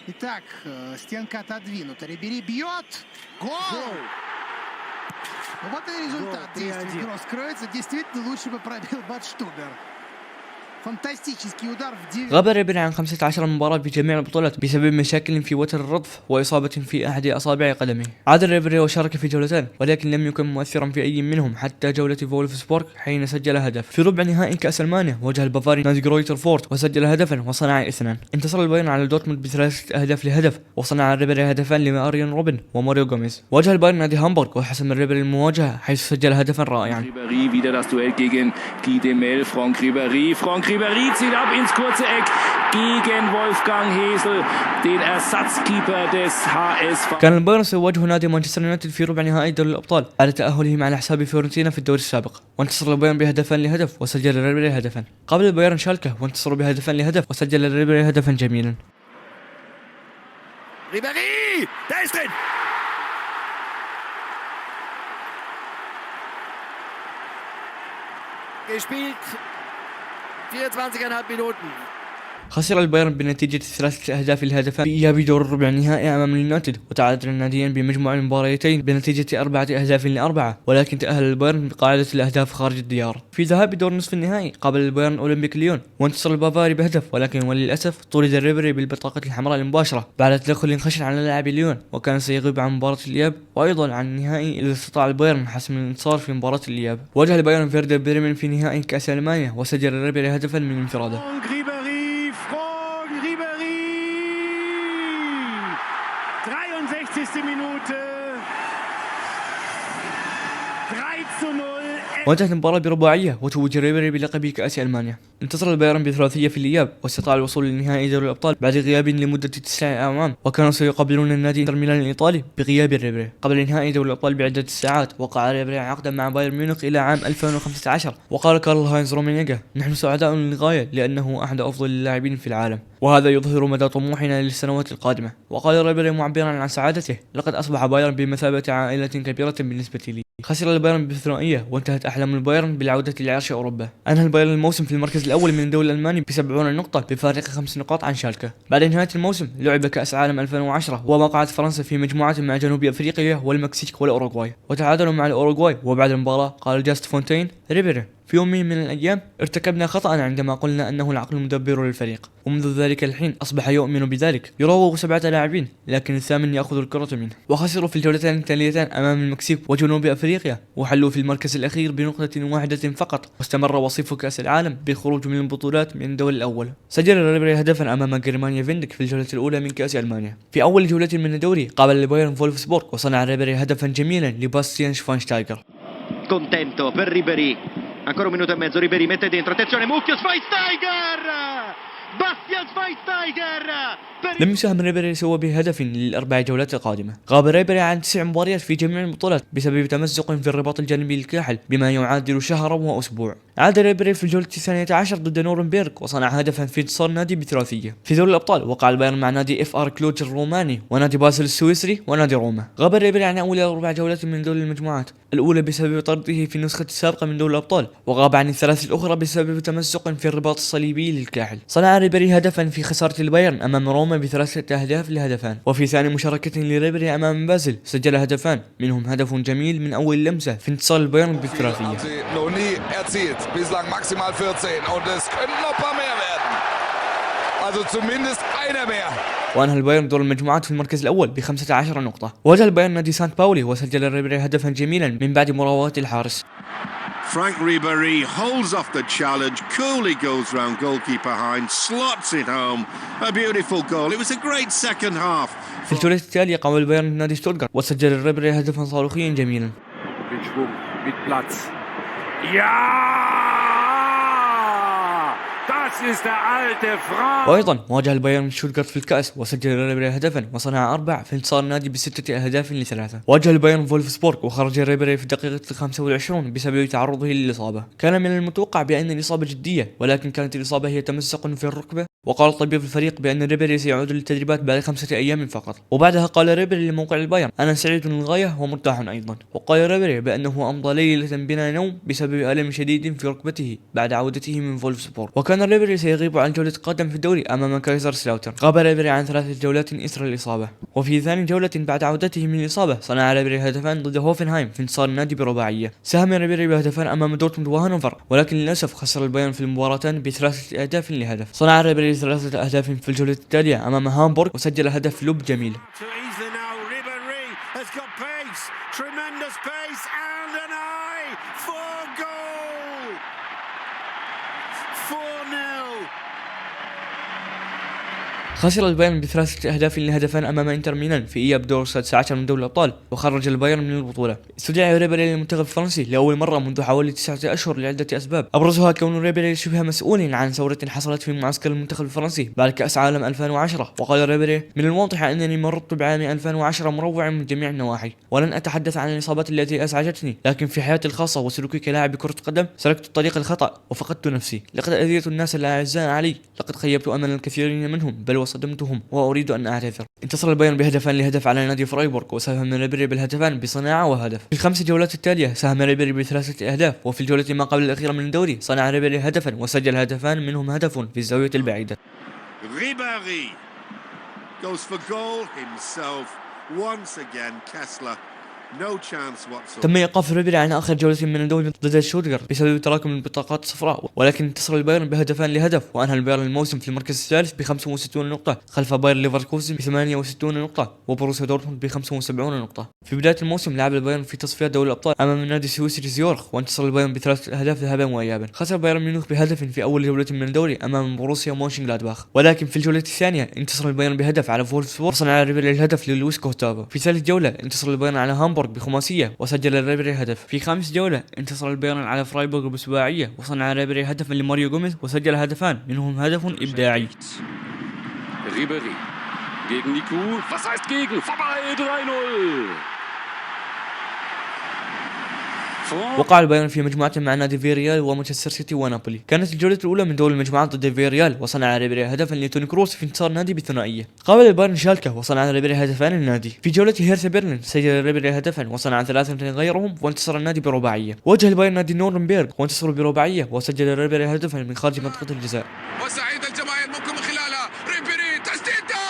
Итак, стенка отодвинута. Рибери бьет. Гол! Вот и результат. Действительно, игра скроется. Действительно, лучше бы пробил Батштубер. فانتاستيكي удар в غاب ريبيري عن 15 مباراة بجميع البطولات بسبب مشاكل في وتر الرضف وإصابة في أحد أصابع قدمه. عاد ريبيري وشارك في جولتين ولكن لم يكن مؤثرا في أي منهم حتى جولة فولفسبورغ حين سجل هدف. في ربع نهائي كأس ألمانيا واجه البافاري نادي جرويتر فورت وسجل هدفا وصنع 2. انتصر البايرن على دورتموند ب3 أهداف لهدف، وصنع ريبيري هدفان لماريان روبن وماريو غوميز. واجه البايرن نادي هامبورغ وحسم ريبيري المواجهة حيث سجل هدفا رائعا. Ribéry zieht ab ins kurze Eck gegen Wolfgang Heßel, den Ersatzkeeper des HSV. كان البايرن سيواجه نادي مانشستر يونايتد في ربع نهائي دوري الأبطال بعد تأهلهم على حساب فيورنتينا في الدور السابق، وانتصر البايرن بهدفان لهدف وسجل ريبيري هدفا. قابل البايرن شالكه وانتصروا بهدفان لهدف وسجل ريبيري هدفا جميلا. ريبيري da ist drin. Gespielt 24,5 Minuten. خسر البايرن بنتيجة 3 أهداف الهدف بإياب دور الربع النهائي أمام اليونايتد، وتعادل الناديين بمجموع المباراتين بنتيجة 4 أهداف ل4، ولكن تأهل البايرن بقاعدة الأهداف خارج الديار. في ذهاب دور نصف النهائي قابل البايرن أولمبيك ليون وانتصر البافاري بهدف، ولكن وللأسف طرد ريبيري بالبطاقة الحمراء المباشرة بعد تدخل خشن على لاعب ليون، وكان سيغيب عن مباراة الإياب وأيضا عن النهائي إذا استطاع البايرن حسم الانتصار في مباراة الإياب. واجه البايرن فيردر بريمن في نهائي كأس ألمانيا وسجل ريبيري هدفا من انفراده. Minute وانتهت المباراة برباعية وتوج ريبيري بلقب كأس ألمانيا. انتصر البايرن بثلاثية في الإياب واستطاع الوصول لنهائي دوري الأبطال بعد غياب لمدة 9 أعوام، وكانوا سيقابلون النادي انتر ميلان الإيطالي بغياب ريبيري. قبل نهائي دوري الأبطال بعدة ساعات وقع ريبيري عقدا مع بايرن ميونخ إلى عام 2015، وقال كارل هاينز رومينيغا: نحن سعداء للغاية لأنه أحد أفضل اللاعبين في العالم، وهذا يظهر مدى طموحنا للسنوات القادمة. وقال ريبيري معبرا عن سعادته: لقد أصبح بايرن بمثابة عائلة كبيرة بالنسبة لي. خسر البايرن بثنائية وانتهت أحلام البايرن بالعودة لعرش أوروبا. أنهى البايرن الموسم في المركز الأول من الدوري الألماني ب70 نقطة بفارق 5 نقاط عن شالكة. بعد نهاية الموسم لعب كأس عالم 2010 ووقعت فرنسا في مجموعة مع جنوب أفريقيا والمكسيك والأوروغواي، وتعادلوا مع الأوروغواي. وبعد المباراة قال جاست فونتين: ريبيري، في يوم من الأيام ارتكبنا خطأ عندما قلنا أنه العقل المدبر للفريق، ومنذ ذلك الحين أصبح يؤمن بذلك. يراوغ 7 لاعبين لكن الثامن يأخذ الكرة منه. وخسروا في الجولتين التاليتان أمام المكسيك وجنوب أفريقيا وحلوا في المركز الأخير بنقطة واحدة فقط، واستمر وصيف كأس العالم بالخروج من البطولات من الدور الأول. سجل ريبيري هدفا أمام جرمانيا فيندك في الجولة الأولى من كأس ألمانيا. في أول جولة من الدوري قابل البايرن فولفسبورغ وصنع ريبيري هدفا جميلا لباستيان شفاينشتايجر. Contento per Ribéry, ancora un minuto e mezzo, Ribéry mette dentro, attenzione Mucchio, Schweinsteiger, Bastian Schweinsteiger. لم يساهم ريبيري سوى بهدف للأربع جولات القادمة. غاب ريبيري عن 9 مباريات في جميع البطولات بسبب تمزق في الرباط الجانبي الكاحل بما يعادل شهرا وأسبوع. عاد ريبيري في الجولة 12 ضد نورنبيرغ وصنع هدفا في انتصار نادي بثلاثية. في دوري الأبطال وقع البايرن مع نادي اف ار كلوج الروماني ونادي باسل السويسري ونادي روما. غاب ريبيري عن أول 4 جولات من دوري المجموعات، الأولى بسبب طرده في النسخة السابقة من دوري الأبطال، وغاب عن الثلاث الأخرى بسبب تمزق في الرباط الصليبي للكاحل. صنع ريبيري هدفا في خسارة البايرن أمام روما ب3 أهداف لهدفان. وفي ثاني مشاركة لريبيري أمام بازل سجل هدفان، منهم هدف جميل من أول لمسة في انتصار البايرن بالثلاثية. وأنهى البايرن دور المجموعات في المركز الأول ب15 نقطة. واجه البايرن نادي سانت باولي وسجل ريبيري هدفا جميلا من بعد مراوغة الحارس. Frank Ribéry holds off the challenge, coolly goes round goalkeeper Hines, slots it home. A beautiful goal. It was a great second half. في الجولة التالية قام البايرن نادي شتوتغارت وسجل ريبيري هدفا صاروخيا جميلا. وأيضا واجه البايرن شتوتغارت في الكأس وسجل ريبيري هدفا وصنع 4 في انتصار النادي ب6 أهداف ل3. واجه البايرن فولفسبورغ وخرج ريبيري في الدقيقة 25 بسبب تعرضه للإصابة. كان من المتوقع بأن الإصابة جدية، ولكن كانت الإصابة هي تمزق في الركبة. وقال طبيب الفريق بأن ريبيري سيعود للتدريبات بعد 5 أيام فقط. وبعدها قال ريبيري لموقع البايرن: أنا سعيد للغاية ومرتاح أيضا. وقال ريبيري بأنه أمضى ليلة بلا نوم بسبب ألم شديد في ركبته بعد عودته من فولفسبورغ. وكان ريبيري سيغيب عن جولة قادم في الدوري أمام كايزر سلاوتر. غاب ريبيري عن 3 جولات إثر الإصابة. وفي ثاني جولة بعد عودته من الإصابة صنع ريبيري هدفان ضد هوفنهايم في انتصار النادي برباعية. ساهم ريبيري بهدفان أمام دورتموند وهانوفر، ولكن للأسف خسر البايرن في المباراتين ب3 أهداف لهدف. صنع ريبيري 3 أهداف في الجولة التالية أمام هامبورغ وسجل هدف لوب جميل. خسر البايرن ب3 أهداف لهدفان أمام انتر ميلان في إياب دور 16 من دوري الأبطال وخرج البايرن من البطولة. استدعى ريبيري للمنتخب الفرنسي لأول مرة منذ حوالي 9 أشهر لعدة أسباب، أبرزها كون ريبيري شبه مسؤول عن ثورة حصلت في معسكر المنتخب الفرنسي بعد كأس عالم 2010. وقال ريبيري: من الواضح أنني مررت بعام 2010 مروع من جميع النواحي، ولن أتحدث عن الإصابات التي أزعجتني، لكن في حياتي الخاصة وسلوكي كلاعب كرة قدم سلكت الطريق الخطأ وفقدت نفسي. لقد أذيت الناس الأعزاء علي، لقد خيبت أمل الكثيرين منهم بل وصدمتهم وأريد أن أعتذر. انتصر البايرن بهدفان لهدف على نادي فرايبورغ، وساهم ريبيري بالهدفان بصناعة وهدف. في ال5 جولات التالية ساهم ريبيري ب3 أهداف، وفي الجولة ما قبل الأخيرة من الدوري صنع ريبيري هدفا وسجل هدفان منهم هدف في الزاوية البعيدة. Ribéry goes for goal himself once again. Kessler no chance whatsoever. تم إيقاف ريبيري عن آخر جولة من الدوري ضد شتوتغارت بسبب تراكم البطاقات الصفراء، ولكن انتصر البايرن بهدفان لهدف، وأنهى البايرن الموسم في المركز الثالث ب65 نقطة خلف باير ليفركوزن ب68 نقطة وبروسيا دورتموند ب75 نقطة. في بداية الموسم لعب البايرن في تصفيات دوري الأبطال أمام النادي السويسري زيورخ، وانتصر البايرن ب3 أهداف ذهابا وإيابا. خسر بايرن ميونخ بهدف في أول جولة من الدوري أمام بروسيا مونشنغلادباخ، ولكن في الجولة الثانية انتصر البايرن بهدف على فولفسبورغ وصنع ريبيري الهدف للويس كوستافو. في ثالث جولة انتصر البايرن على هامبورغ هامبورغ بخماسية وسجل ريبيري هدف. في خامس جولة انتصر البايرن على فرايبورغ بسباعية وصنع ريبيري هدفا لماريو غوميز وسجل هدفان منهم هدف إبداعي. Ribéry gegen Niku. Was heißt gegen? Vorbei, 3-0. وقع البايرن في مجموعته مع نادي فيريال ومانشستر سيتي ونابولي. كانت الجولة الأولى من دور المجموعات ضد فيريال وصنع ريبيري هدفا لتوني كروس في انتصار نادي بالثنائية. قابل البايرن شالكة وصنع ريبيري هدفان للنادي. في جولة هيرثا برلين سجل ريبيري هدفا وصنع 3 غيرهم وانتصر النادي برباعية. واجه البايرن نادي نورنبيرغ وانتصروا برباعية وسجل ريبيري هدفا من خارج منطقة الجزاء. وسعيد الجماهير ممكن من خلالها ريبيري تسديده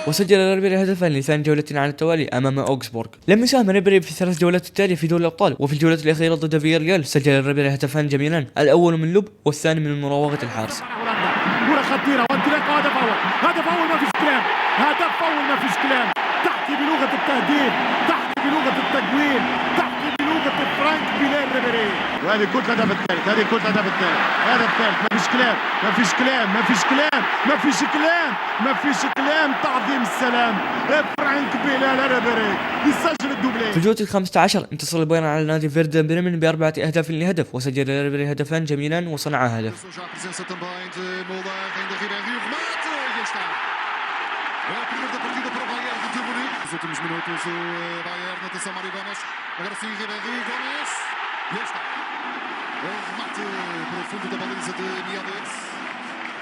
وسجل ريبيري هدفا لثاني جولة على التوالي امام اوغسبورغ. لم يساهم ريبيري في 3 جولات التالية في دوري الابطال، وفي الجولة الاخيرة ضد فياريال سجل ريبيري هدفان جميلان، الاول من لب والثاني من مراوغة الحارس. كرة خطيرة وانطلاق هدف اول ما فيش كلام، هدف اول ما فيش كلام، تحكي بلغة التهديد، تحكي بلغة التجويد، تحكي بلغة فرانك بيلير ريبيري. وهذه كرة الهدف الثالث، هذه كرة الهدف الثالث، هدف ثالث، ما فيش كلام، ما فيش كلام، ما فيش كلام، ما فيش كلام، ما فيش كلام، تعظيم السلام، فرانك بيلير ريبيري يسجل الدوبلين. في الجولة ال15 انتصر البايرن على نادي فيردر بريمن ب4 أهداف لهدف، وسجل ريبيري هدفان جميلان وصنع هدف. Nos últimos minutos o Bayern, atenção Mário Gomes, agora sim Ribéry, Gomes, e aí está, o remate para o fundo da baliza de Niadex.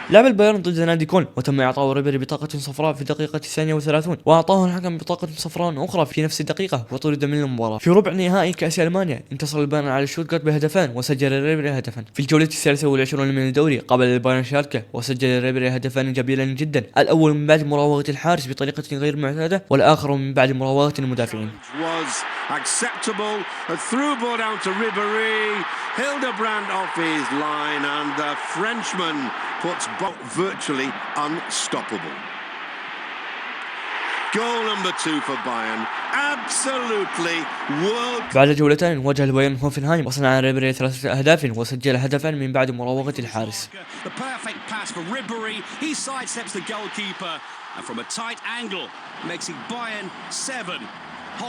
لعب البايرن ضد نادي كولن وتم إعطاء ريبيري بطاقة صفراء في دقيقة 32 وأعطاه الحكم بطاقة صفراء أخرى في نفس الدقيقة وطرد من المباراة. في ربع نهائي كأس ألمانيا انتصر البايرن على شوتغارت بهدفان وسجل ريبيري هدفا. في الجولة 23 من الدوري قابل البايرن شالكة وسجل ريبيري هدفان جميلان جدا، الأول من بعد مراوغة الحارس بطريقة غير معتادة والآخر من بعد مراوغة المدافعين. Acceptable, a through ball down to Ribéry, Hildebrand off his line, and the Frenchman puts both virtually unstoppable. Goal number 2 for Bayern, absolutely world. بعد جولتين واجه البايرن هوفنهايم وصنع ريبيري 3 أهداف وسجل هدفا من بعد مراوغة الحارس. The perfect pass for Ribéry. He sidesteps the goalkeeper and from a tight angle makes it Bayern 7.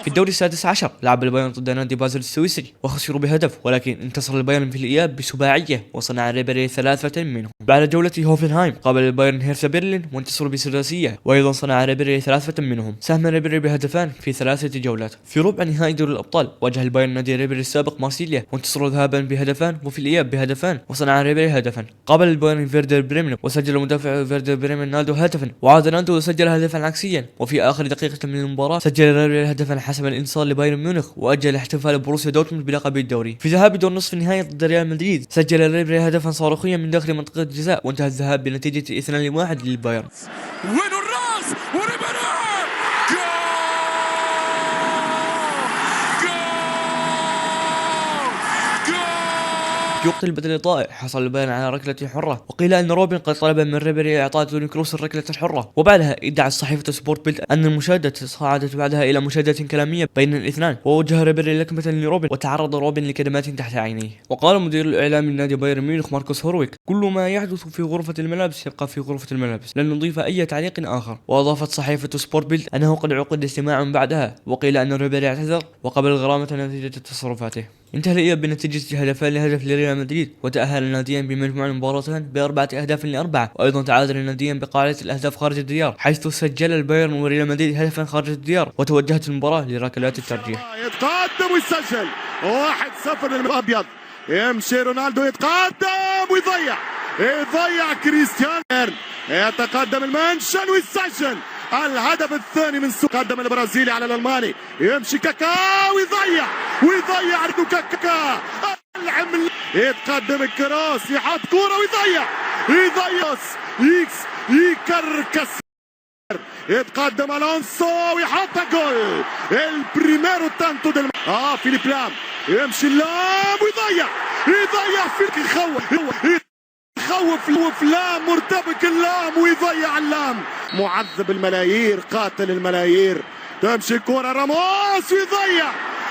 في الدوري ال16 لعب البايرن ضد نادي بازل السويسري وخسروا بهدف، ولكن انتصر البايرن في الإياب بسباعية وصنع ريبيري 3 منهم. بعد جولة هوفنهايم قابل البايرن هيرثا برلين وانتصروا بثلاثية وأيضا صنع ريبيري 3 منهم. ساهم ريبيري بهدفان في 3 جولات. في ربع نهائي دوري الأبطال واجه البايرن نادي ريبيري السابق مارسيليا وانتصروا ذهابا بهدفان وفي الإياب بهدفان وصنع ريبيري هدفا. قابل البايرن فيردر بريمن وسجل مدافع فيردر بريمن نالدو هدفا، وعاد نالدو وسجل هدفا عكسيا، وفي آخر دقيقة من المباراة سجل ريبيري هدفا حسب الانتصار لبايرن ميونخ واجل احتفال بروسيا دورتموند بلقب الدوري. في ذهاب دور نصف النهائي ضد ريال مدريد سجل ريبيري هدفا صاروخيا من داخل منطقة الجزاء وانتهى الذهاب بنتيجة 2-1 للبايرن. وين الراس وريبيري في وقت البدل الضائع حصل البايرن على ركلة حرة، وقيل أن روبن قد طلب من ريبيري إعطاء توني كروس الركلة الحرة، وبعدها ادعت صحيفة سبورت بيلد أن المشاهدة صعدت بعدها إلى مشاهدة كلامية بين الاثنان، ووجه ريبيري لكمة لروبن وتعرض روبن لكدمات تحت عينيه. وقال مدير الإعلام لنادي بايرن ميونخ ماركوس هورويك: كل ما يحدث في غرفة الملابس يبقى في غرفة الملابس، لن نضيف أي تعليق آخر. وأضافت صحيفة سبورت بيلد أنه قد عقد استماع بعدها، وقيل أن ريبيري اعتذر وقبل الغرامة نتيجة تصرفاته. انتهى الإياب بنتيجة هدفان لهدف لريال مدريد، وتأهل الناديين بمجموع المباراتين ب4 أهداف ل4، وأيضا تعادل الناديين بقاعدة الأهداف خارج الديار، حيث سجل البايرن وريال مدريد هدفا خارج الديار، وتوجهت المباراة لركلات الترجيح. يتقدم ويسجل 1-0 للأبيض، يمشي رونالدو يتقدم ويضيع كريستيانو، يتقدم المنشن ويسجل الهدف الثاني من سوق. قدم البرازيلي على الألماني، يمشي كاكا ويضيع كاكا العمل، يتقدم الكراس يحط كورة ويضيع يكركس، يتقدم الونسو ويحط جول البريميرو تانتو دل فيليب لام، يمشي اللام ويضيع يخوف لام، مرتبك اللام ويضيع اللام، معذب الملايير قاتل الملايير، تمشي كرة راموس ويضيع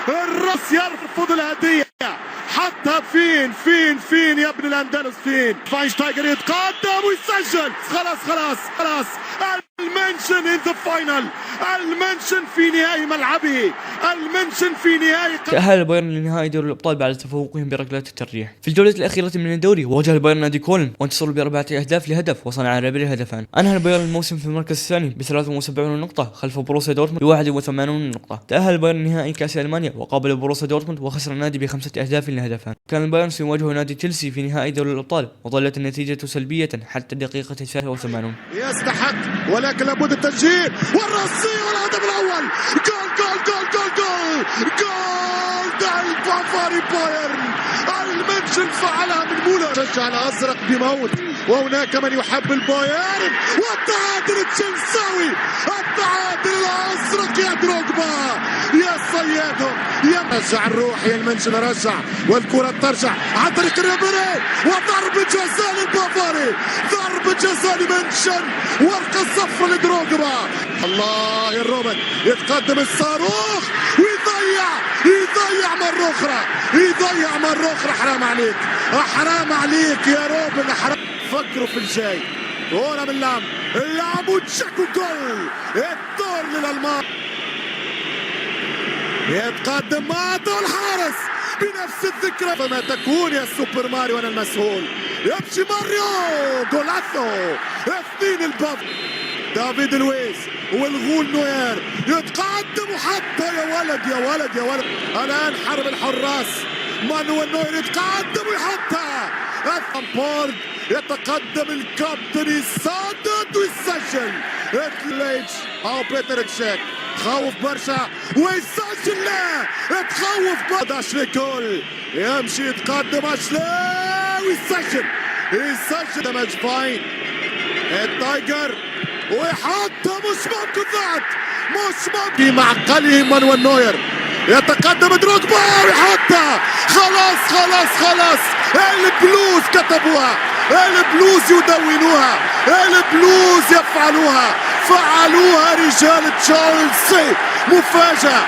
الراس، يرفض الهدية، حتى فين يا ابن الاندلس، فين فاينشتايجر يتقدم ويسجل، خلاص المنشن in the final. المنشن في نهاية ملعبه. المنشن في نهاية. تأهل البايرن لنهائي دوري الأبطال بعد تفوقهم بركلات الترجيح. في الجولة الأخيرة من الدوري واجه البايرن نادي كولن وانتصروا ب4 أهداف لهدف، وصنع ريبيري هدفان. أنهى البايرن الموسم في المركز الثاني ب73 نقطة خلف بروسيا دورتموند ب81 نقطة. تأهل البايرن لنهائي كأس ألمانيا وقابل بروسيا دورتموند وخسر النادي ب5 أهداف لهدفان. كان البايرن سيواجه نادي تشيلسي في نهائي دوري الأبطال وظلت النتيجة سلبية حتى الدقيقة 83. يستحق ولكن لابد التسجيل والرأسية والهدف الأول. جول جول جول جول جول جول البافاري بايرن. المنشن فعلها من مولر. شجع الأزرق بموت وهناك من يحب البايرن والتعادل التشيلساوي. التعادل الأزرق يا دروغبا يا صيادهم يا رجع الروح يا المنشن رجع والكرة ترجع عن طريق ريبيري وضربة جزاء للبافاري. ضربة جزاء لمنشن ورقة صفراء لدروغبا. الله يا روبن يتقدم الصاروخ ويضيع مرة أخرى يضيع مرة أخرى. حرام عليك حرام عليك يا روبن حرام. فكروا في الجاي هنا من اللعب وتشكوا جول. الدور للألمان يتقدم ماتو الحارس بنفس الذكرى فما تكون يا سوبر ماريو. أنا المسؤول يمشي ماريو جولاتو 2 الباب. دافيد لويس والغول نوير يتقدم وحتى يا ولد يا ولد يا ولد. الآن حرب الحراس. مانويل نوير يتقدم ويحطها. لامبارد يتقدم الكابتن يسدد ويسجل. اتليتش او بيتر تشيك تخوف برشا ويسجل. لا تخوف اشلي كول يمشي يتقدم اشلي ويسجل دمج فاين التايجر ويحط مش ممكن ذات مش ممكن. في معقله مانويل نوير يتقدم دروغبا ويحطها. خلاص البلوز كتبوها. البلوز يدونوها. البلوز يفعلوها. فعلوها رجال تشيلسي. مفاجأة.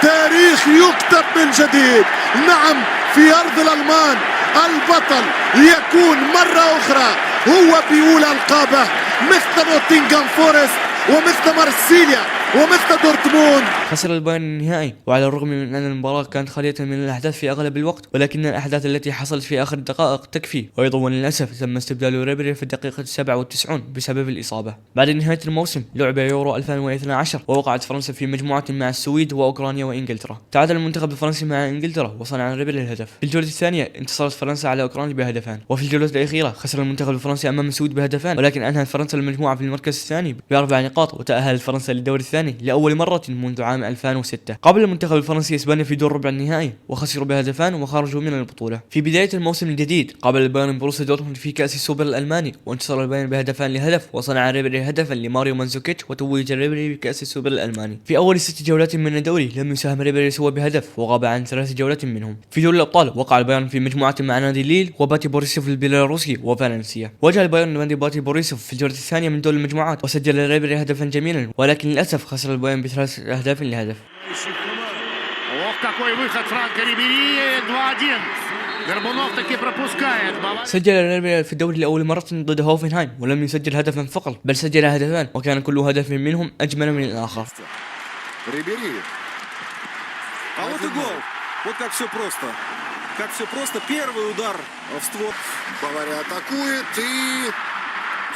تاريخ يكتب من جديد. نعم في أرض الألمان البطل يكون مرة أخرى هو بيولى ألقابه مثل نوتنغهام فورست ومثل مارسيليا ومثل دورتموند. خسر البايرن النهائي وعلى الرغم من أن المباراة كانت خالية من الأحداث في أغلب الوقت، ولكن الأحداث التي حصلت في آخر الدقائق تكفي. وأيضا وللأسف تم استبدال ريبيري في الدقيقة 97 بسبب الإصابة. بعد نهاية الموسم لعب يورو 2012 ووقعت فرنسا في مجموعة مع السويد وأوكرانيا وإنجلترا. تعادل المنتخب الفرنسي مع إنجلترا وصنع ريبيري الهدف. في الجولة الثانية انتصرت فرنسا على أوكرانيا بهدفان، وفي الجولة الأخيرة خسر المنتخب الفرنسي أمام السويد بهدفان، ولكن أنهت فرنسا المجموعة في المركز الثاني ب4 نقاط وتأهل فرنسا للدور الثاني لأول مرة منذ عام 2006. قابل المنتخب الفرنسي اسبانيا في دور ربع النهائي وخسروا بهدفان وخرجوا من البطولة. في بداية الموسم الجديد قابل البايرن بروسيا دورتموند في كأس السوبر الألماني وانتصر البايرن بهدفان لهدف، وصنع ريبيري هدفا لماريو مانزوكيتش وتوج ريبيري بكأس السوبر الألماني. في أول 6 جولات من الدوري لم يساهم ريبيري سوى بهدف وغاب عن 3 جولات منهم. في دوري الأبطال وقع البايرن في مجموعة مع نادي ليل وباتي بوريسوف البيلاروسي وفالنسيا. واجه البايرن نادي باتي بوريسوف في الجولة الثانية من دور المجموعات وسجل ريبيري هدفا جميلا، ولكن للأسف خسر البايرن ب3 أهداف لهدف. Ох, какой выход Франко Рибери, 2-1. Горбунов таки пропускает. سجل ريبيري في الدوري لأول مرة ضد هوفنهايم ولم يسجل هدفا فقط بل سجل هدفان وكان كل هدف منهم أجمل من الآخر. Рибери. А вот и гол. Вот как все просто. Как все просто. Первый удар в створ. Бавария атакует и...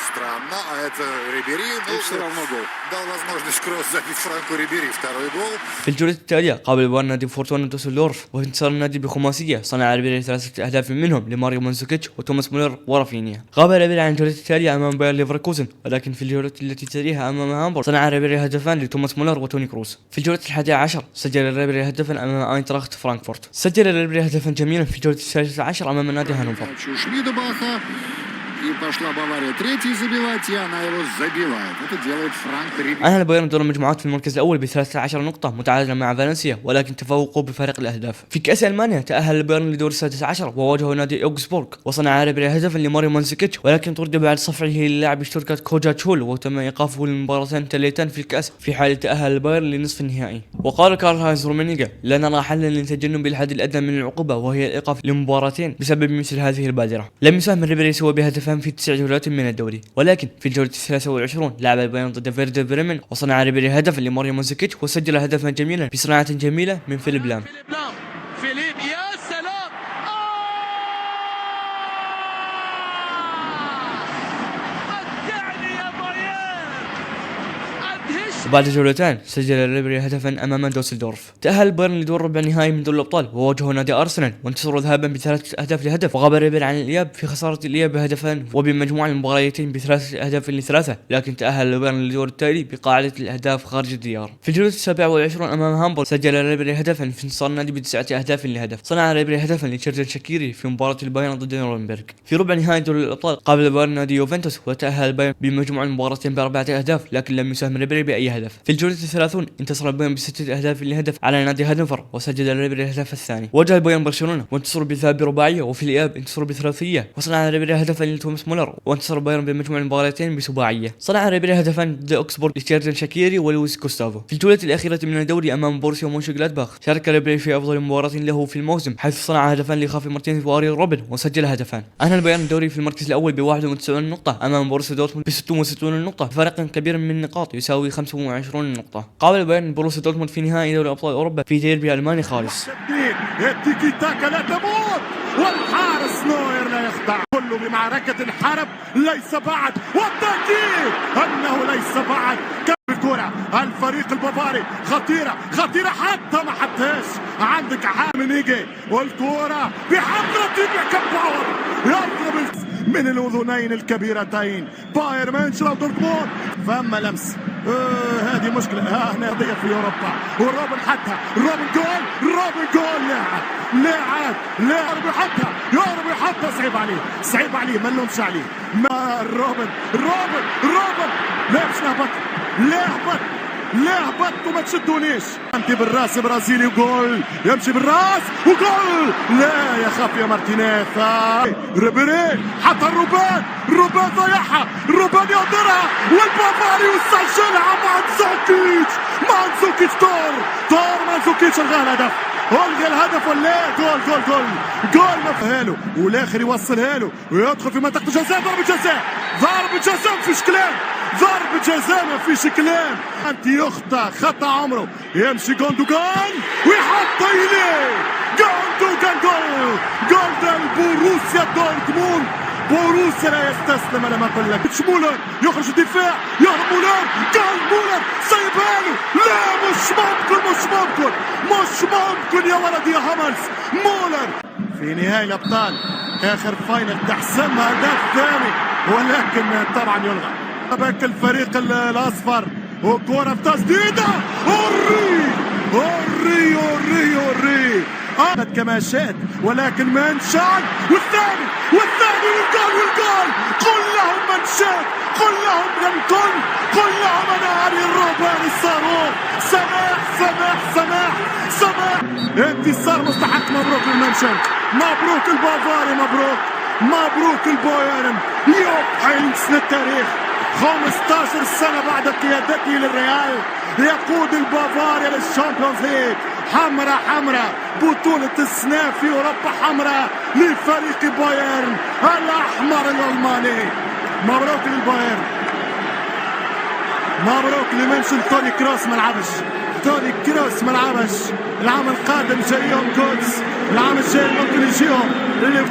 Странно, а это Рибери, но все равно гол. Дал возможность Кросс забить Франко Рибери второй гол. في الجولة التالية قابل البايرن نادي فورتونا دوسلدورف وانتصر النادي بخماسية، صنع ريبيري 3 أهداف منهم لماريو مانزوكيتش وتوماس مولر ورافينيا. غاب ريبيري عن الجولة التالية أمام باير ليفركوزن، ولكن في الجولة التي تليها أمام هامبورغ صنع ريبيري هدفان لتوماس مولر وتوني كروس. في الجولة 11 سجل ريبيري هدفا أمام أينتراخت فرانكفورت. سجل ريبيري هدفا جميلا في الجولة 13 أمام نادي هانوفر. И пошла Бавария третий забивать, и она его забивает. Это делает Франко Рибери. أنهى البايرن دور المجموعات في المركز الأول ب13 نقطة متعادلا مع فالنسيا، ولكن تفوقوا بفارق الأهداف. في كأس ألمانيا تأهل البايرن لدور 16 وواجهوا نادي أوغسبورغ وصنع ريبيري هدفا لماريو مانزوكيتش، ولكن طرد بعد صفعه للاعب شتوتغارت كوجا تشول وتم إيقافه للمباراتين تاليتان في الكأس في حال تأهل البايرن لنصف النهائي. وقال كارل هاينز رومينيغا: لا نرى حلا لتجنب الحد الأدنى من العقوبة وهي الإيقاف لمباراتين بسبب مثل هذه البادرة. لم يساهم ريبيري سوى بهدفين هدفا في 9 جولات من الدوري، ولكن في الجولة 23 لعب البايرن ضد فيردر بريمن وصنع ريبيري هدفا لماريو مانزوكيتش وسجل هدفا جميلا بصناعة جميلة من فيليب لام. فيليب يا سلام، متعني يا بايرن، أدهش. وبعد جولتين سجل ريبيري هدفا امام دوسلدورف. تأهل البايرن لدور ربع النهائي من دوري الابطال وواجهوا نادي ارسنال وانتصروا ذهابا ب3 أهداف لهدف، وغاب ريبيري عن الاياب في خسارة الاياب بهدفان وبمجموع المباريتين ب3 أهداف ل3، لكن تأهل البايرن للدور التالي بقاعدة الاهداف خارج الديار. في الجولة 27 امام هامبورغ سجل ريبيري هدفا في انتصار النادي ب9 أهداف لهدف. صنع ريبيري هدفا لتشيرتن شاكيري في مباراة البايرن ضد نورنبرغ. في ربع نهائي دوري الابطال قابل البايرن نادي يوفنتوس وتأهل البايرن بمجموع المباراتين ب4 أهداف، لكن لم يساهم ريبيري باي هدف. في الجولة 30 انتصر البايرن ب6 أهداف لهدف على نادي هانوفر وسجل ريبيري الهدف الثاني. واجه البايرن برشلونة وانتصروا بذهاب برباعية، وفي الإياب انتصروا بثلاثية وصنع ريبيري هدفا لتوماس مولر وانتصر البايرن بمجموع المباراتين بسباعية. صنع ريبيري هدفا ضد اوكسبورغ لتشيرتن شاكيري ولويس كوستافو. في الجولة الأخيرة من الدوري أمام بورسيا مونشنغلادباخ شارك ريبيري في أفضل مباراة له في الموسم، حيث صنع هدفا لخافي مارتينيز واريان روبن وسجل هدفان. أنهى البايرن الدوري في المركز الأول ب 91 نقطة أمام بورسيا دورتموند ب 66 نقطة، فرق كبير من النقاط يساوي 25 نقطة. قابل البايرن بروسيا دورتموند في نهائي دوري ابطال اوروبا في ديربي الماني خالص. التيكي تاكا لا تموت والحارس نوير لا يخدع، كله بمعركة الحرب ليس بعد، والتأكيد أنه ليس بعد. الكرة الفريق البافاري خطيرة خطيرة حتى ما حطهاش، عندك عامل يجي والكرة بحضرة بيكم باور يضرب من الأذنين الكبيرتين بايرن ميونخ ودورتموند. فما لمس هذه مشكلة هنا قضية في أوروبا، وروبن حتى روبن جول لاعب يحطها صعيب عليه ما نلومش عليه. ما روبن لا باش نهبط وما تشدونيش. انت بالراس برازيلي وجول، يمشي بالراس وجول، لا يخاف يا مارتينيز. ريبيري حتى الروبان ضيعها، روبان يقدرها والبافاري وسجلها مانزوكيتش دور مانزوكيتش الغى الهدف ولا جول مفهاله، والاخر يوصلها له ويدخل في منطقة الجزاء. ضربة جزاء ما فيش كلام. انت يخطأ خطأ عمره، يمشي جوندوجان ويحط إليه جول ده بوروسيا دورتموند. بوروسيا لا يستسلم، انا ما اقول لك. مولر يخرج الدفاع، يهرب مولر سايبها له، لا مش ممكن يا ولد يا هملز. مولر في نهائي الابطال اخر فاينل تحسمها هدف ثاني، ولكن طبعا يلغى. باك الفريق الاصفر وكرة في تسديدة اوري كما شاءت، ولكن منشان والثاني والجول. قل لهم منشان، قل لهم غنكون، قل لهم انا اري الروبان الصاروخ. سماح انتصار مستحق. مبروك للمنشان، مبروك البافاري، مبروك البايرن. يوب للتاريخ 15 سنة بعد قيادته للريال يقود البافاريا للشامبيونز ليج. حمراء بطولة السنة في أوروبا، حمراء لفريق بايرن الأحمر الألماني. مبروك للبايرن، مبروك لمنشن. توني كروس ما لعبش العام القادم جايهم كودس، العام الجاي ممكن يجيهم.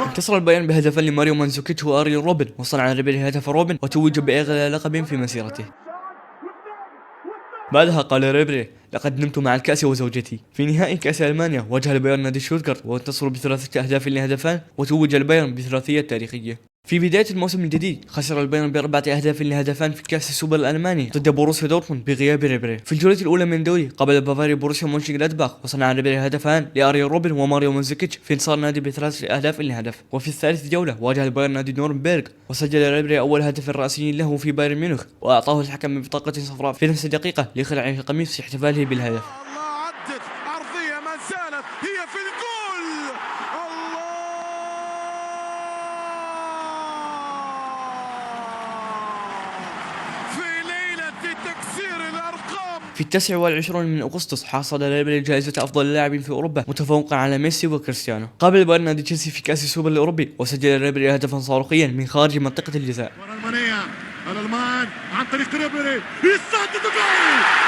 انتصر البايرن بهدفا لماريو مانزوكيتش واريان روبن، وصنع ريبيري هدف روبن وتوج بأغلى لقب في مسيرته. بعدها قال ريبيري: لقد نمت مع الكأس وزوجتي. في نهائي كأس ألمانيا واجه البايرن نادي شوتغارت وانتصروا ب3 أهداف لهدفان، وتوج البايرن بثلاثية تاريخية. في بداية الموسم الجديد خسر البايرن ب4 أهداف لهدفان في كأس السوبر الألماني ضد بوروسيا دورتموند بغياب ريبيري. في الجولة الأولى من الدوري قابل البافاري بوروسيا مونشنغلادباخ، وصنع ريبيري هدفان لاريان روبن وماريو مانزوكيتش في انتصار النادي ب3 أهداف لهدف. وفي الثالث جولة واجه البايرن نادي نورنبرغ، وسجل ريبيري أول هدف رئيسي له في بايرن ميونخ، وأعطاه الحكم ببطاقة صفراء في نفس الدقيقة لخلع القميص في احتفاله بالهدف. عرضية ما زالت هي في الجول. في 29 من أغسطس حصل ريبيري جائزة أفضل اللاعبين في أوروبا متفوقا على ميسي وكريستيانو. قابل بايرن نادي تشيلسي في كأس السوبر الأوروبي، وسجل ريبيري هدفا صاروخيا من خارج منطقة الجزاء. الألمان عن طريق ريبيري يسدد جول بايرن.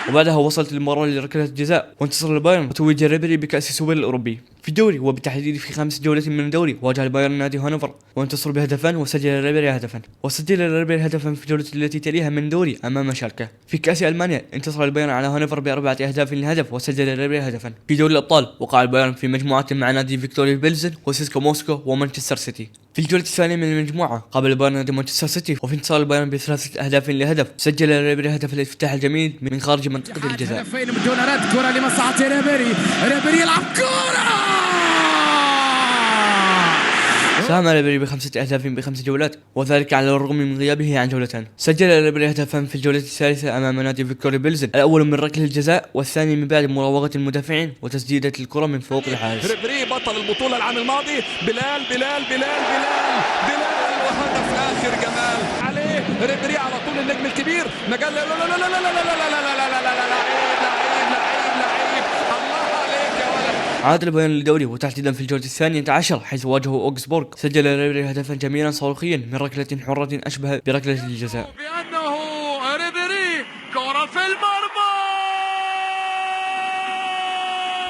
وبعدها وصلت المباراة لركلة الجزاء، وانتصر البايرن وتوج ريبيري بكأس السوبر الأوروبي. في الدوري وبالتحديد في 5 جولات من الدوري واجه البايرن نادي هانوفر وانتصر بهدفان، وسجل ريبيري هدفا، وسجل ريبيري هدفا في الجولة التي تليها من دوري أمام شالكة. في كأس ألمانيا انتصر البايرن على هانوفر ب4 أهداف لهدف، وسجل ريبيري هدفا. في دوري الأبطال وقع البايرن في مجموعة مع نادي فيكتوريا بيلزن وسيسكا موسكو ومانشستر سيتي. في الجولة الثانية من المجموعة قابل البايرن نادي مانشستر سيتي، وفي انتصار البايرن ب3 أهداف لهدف، سجل ريبيري هدف الافتتاح الجميل من خارج منطقة الجزاء. هدفين بدون رد، كرة لمصلحة ريبيري يلعب كرة. ساهم ريبيري ب5 أهداف ب5 جولات، وذلك على الرغم من غيابه عن جولتين. سجل ريبيري هدفا في الجولة الثالثة أمام نادي فيكتوريا بيلزن، الأول من ركلة الجزاء والثاني من بعد مراوغة المدافعين وتسديدة الكرة من فوق الحارس. ريبيري بطل البطولة العام الماضي. بلال وهدف آخر جمال عليه ريبيري على طول النجم الكبير. مجال لا لا لا لا لا لا لا لا لا لا لا عاد البايرن للدوري وتحديدا في الجولة الثانية عشر حيث واجهوا أوغسبورغ. سجل ريبيري هدفا جميلا صاروخيا من ركلة حرة أشبه بركلة الجزاء. بأنه ريبيري كرة في المرمى.